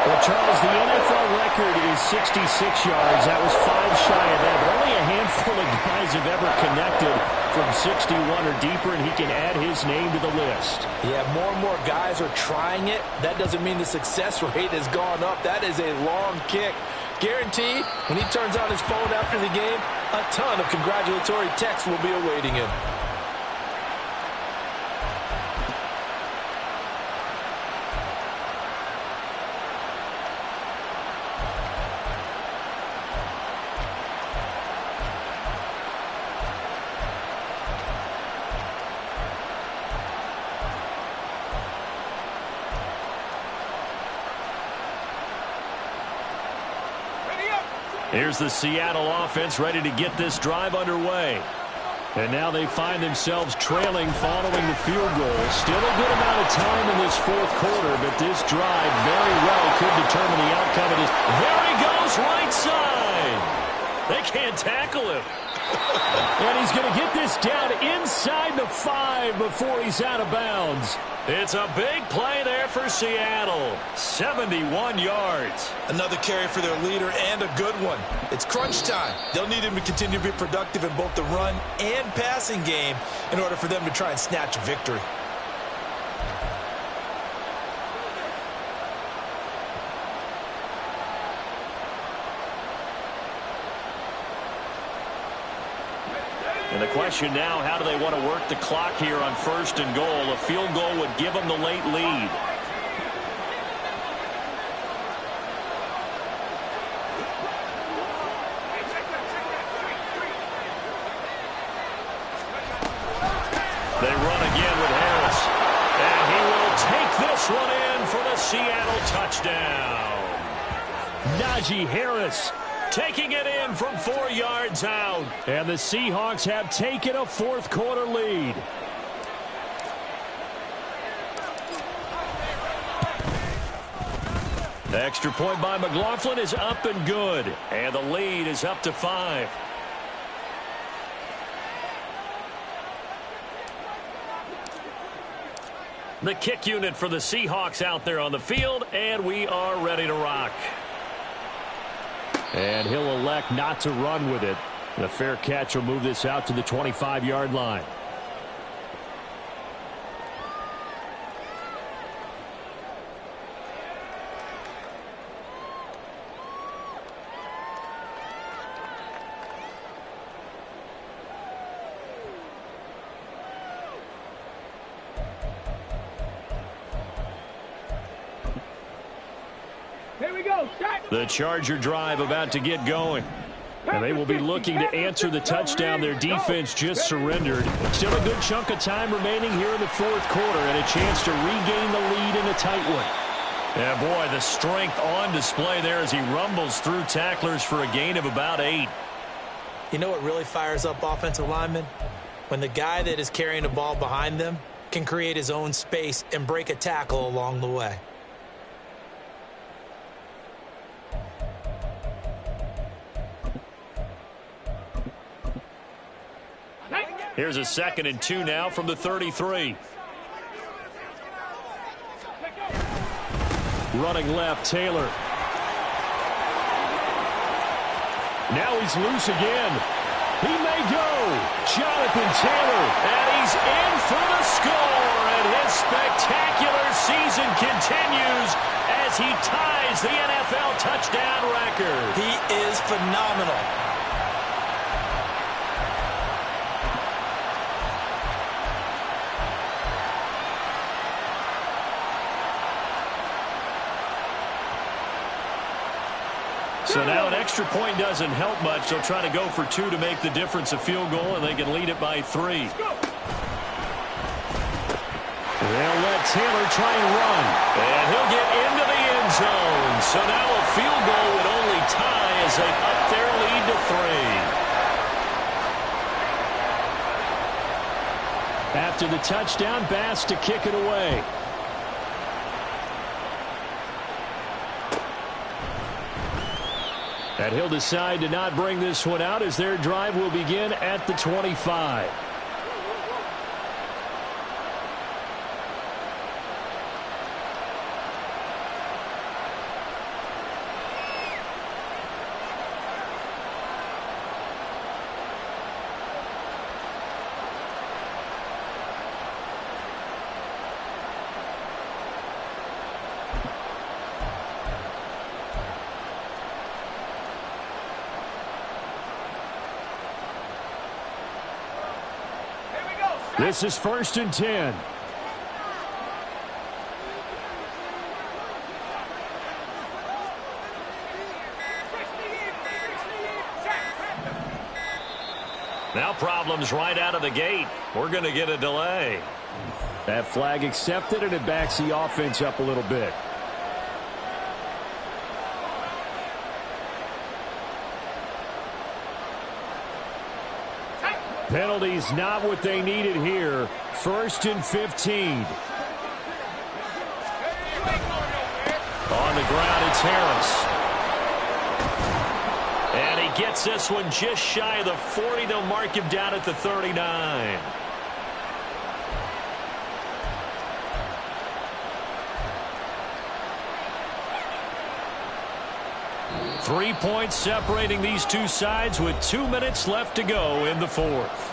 Well, Charles, the NFL record is 66 yards. That was 5 shy of that, but only a handful of guys have ever connected from 61 or deeper, and he can add his name to the list. Yeah, more and more guys are trying it. That doesn't mean the success rate has gone up. That is a long kick. Guaranteed, when he turns on his phone after the game, a ton of congratulatory texts will be awaiting him. Here's the Seattle offense ready to get this drive underway. And now they find themselves trailing following the field goal. Still a good amount of time in this 4th quarter, but this drive very well could determine the outcome of this. There he goes, right side. They can't tackle him. And he's going to get this down inside the 5 before he's out of bounds. It's a big play there for Seattle. 71 yards. Another carry for their leader and a good one. It's crunch time. They'll need him to continue to be productive in both the run and passing game in order for them to try and snatch a victory. And the question now, how do they want to work the clock here on 1st and goal? A field goal would give them the late lead. They run again with Harris. And he will take this one in for the Seattle touchdown. Najee Harris taking it in from 4 yards out. And the Seahawks have taken a 4th quarter lead. The extra point by McLaughlin is up and good. And the lead is up to 5. The kick unit for the Seahawks out there on the field, and we are ready to rock. And he'll elect not to run with it. The fair catch will move this out to the 25-yard line. Here we go. The Charger drive about to get going. And they will be looking to answer the touchdown their defense just surrendered. Still a good chunk of time remaining here in the fourth quarter and a chance to regain the lead in a tight one. Yeah, boy, the strength on display there as he rumbles through tacklers for a gain of about 8. You know what really fires up offensive linemen? When the guy that is carrying the ball behind them can create his own space and break a tackle along the way. Here's a 2nd and 2 now from the 33. Running left, Taylor. Now he's loose again. He may go. Jonathan Taylor. And he's in for the score. And his spectacular season continues as he ties the NFL touchdown record. He is phenomenal. So now an extra point doesn't help much. They'll try to go for 2 to make the difference a field goal, and they can lead it by 3. They'll let Taylor try and run. And he'll get into the end zone. So now a field goal would only tie as they up their lead to 3. After the touchdown, Bass to kick it away. And he'll decide to not bring this one out as their drive will begin at the 25. This is 1st and 10. Now problems right out of the gate. We're going to get a delay. That flag accepted, and it backs the offense up a little bit. Penalties not what they needed here. 1st and 15. On the ground, it's Harris. And he gets this one just shy of the 40. They'll mark him down at the 39. Three points separating these two sides with 2 minutes left to go in the fourth.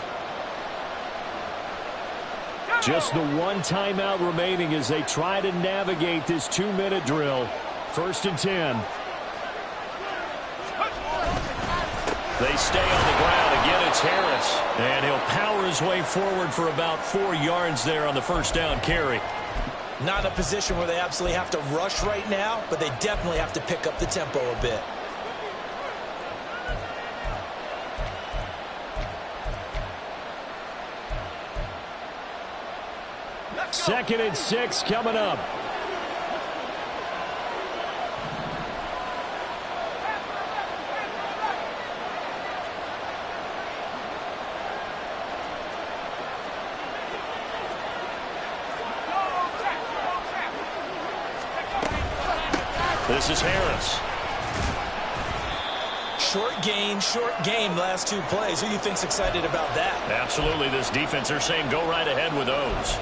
Just the one timeout remaining as they try to navigate this 2-minute drill. 1st and 10. They stay on the ground. Again, it's Harris. And he'll power his way forward for about 4 yards there on the first down carry. Not in a position where they absolutely have to rush right now, but they definitely have to pick up the tempo a bit. 2nd and 6 coming up. This is Harris. Short game last 2 plays. Who do you think's excited about that? Absolutely. This defense, they're saying go right ahead with those.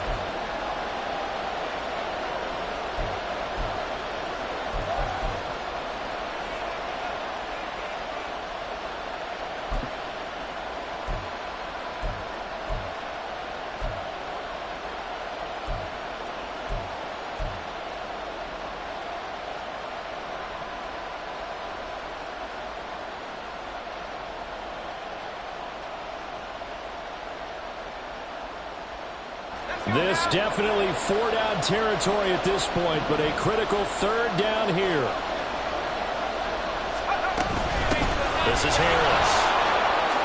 This definitely four-down territory at this point, but a critical third down here. This is Harris.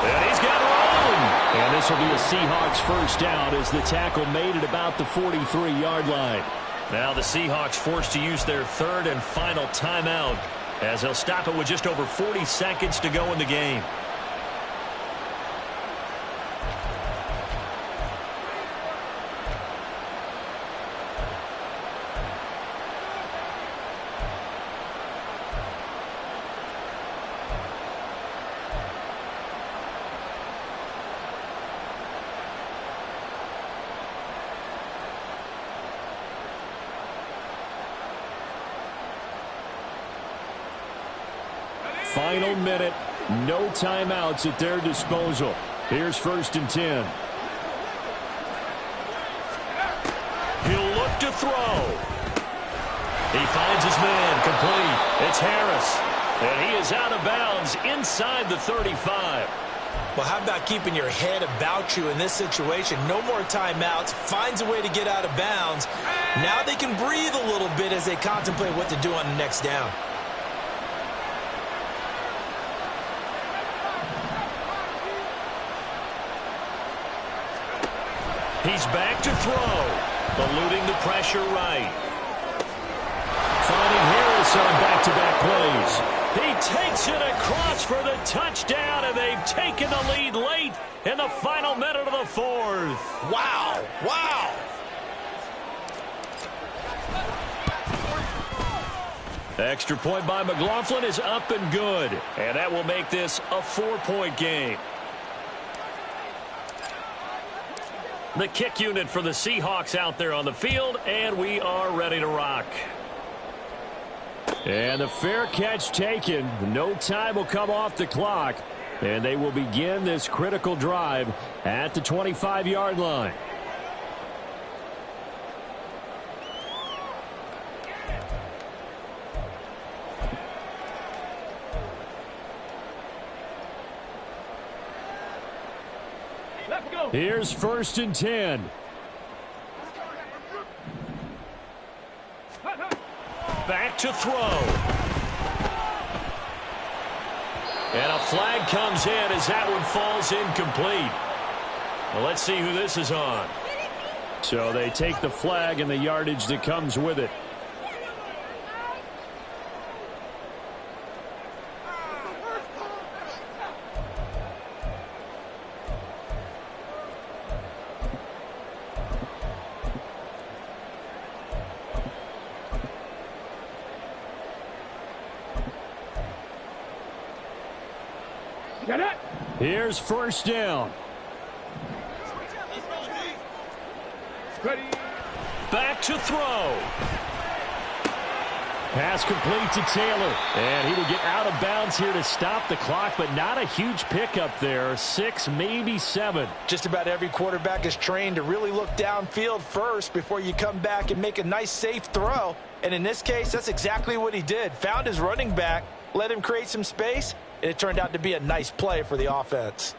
And he's got room. And this will be a Seahawks first down as the tackle made it about the 43-yard line. Now the Seahawks forced to use their third and final timeout as they'll stop it with just over 40 seconds to go in the game. Final minute, no timeouts at their disposal. Here's 1st and 10. He'll look to throw. He finds his man, complete. It's Harris. And he is out of bounds inside the 35. Well, how about keeping your head about you in this situation? No more timeouts. Finds a way to get out of bounds. Now they can breathe a little bit as they contemplate what to do on the next down. He's back to throw, eluding the pressure right. Finding Harris on back-to-back plays. He takes it across for the touchdown, and they've taken the lead late in the final minute of the fourth. Wow, wow. Extra point by McLaughlin is up and good, and that will make this a 4-point game. The kick unit for the Seahawks out there on the field, and we are ready to rock. And the fair catch taken. No time will come off the clock, and they will begin this critical drive at the 25-yard line. Here's 1st and 10. Back to throw. And a flag comes in as that one falls incomplete. Well, let's see who this is on. So they take the flag and the yardage that comes with it. Here's 1st down. Ready. Back to throw. Pass complete to Taylor. And he will get out of bounds here to stop the clock, but not a huge pickup there. 6, maybe 7. Just about every quarterback is trained to really look downfield first before you come back and make a nice, safe throw. And in this case, that's exactly what he did. Found his running back, let him create some space, and it turned out to be a nice play for the offense.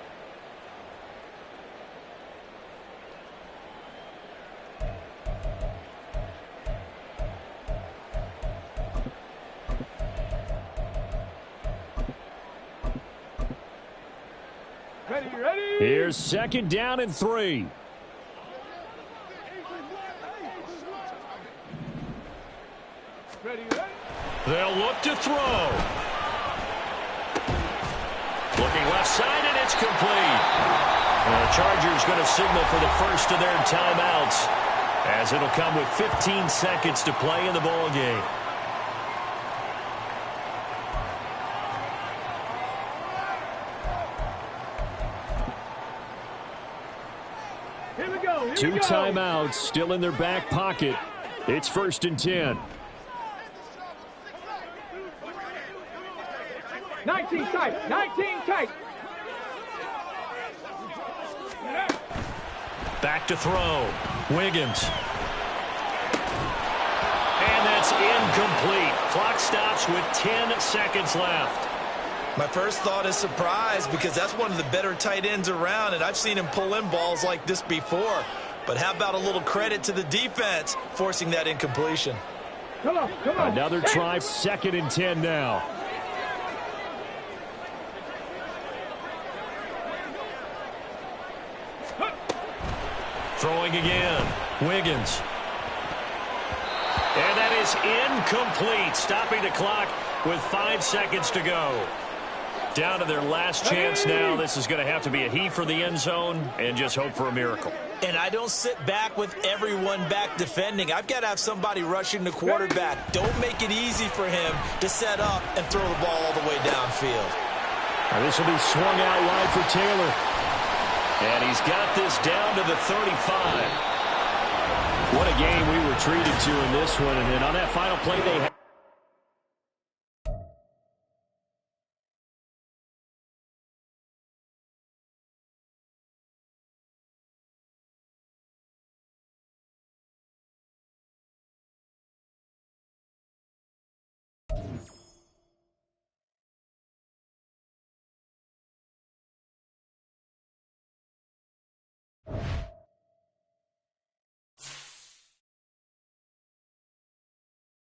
Ready. Here's 2nd down and 3. Ready. They'll look to throw. Looking left side, and it's complete. And the Chargers going to signal for the first of their timeouts, as it'll come with 15 seconds to play in the ball game. Here we go. 2 timeouts still in their back pocket. It's 1st and 10. 19 tight. 19 tight. Back to throw. Wiggins. And that's incomplete. Clock stops with 10 seconds left. My first thought is surprise, because that's one of the better tight ends around, and I've seen him pull in balls like this before. But how about a little credit to the defense forcing that incompletion? Come on, come on. Another try, 2nd and 10 now. Throwing again. Wiggins. And that is incomplete. Stopping the clock with 5 seconds to go. Down to their last chance now. This is going to have to be a heave for the end zone and just hope for a miracle. And I don't sit back with everyone back defending. I've got to have somebody rushing the quarterback. Don't make it easy for him to set up and throw the ball all the way downfield. Now this will be swung out wide for Taylor. And he's got this down to the 35. What a game we were treated to in this one. And then on that final play, they had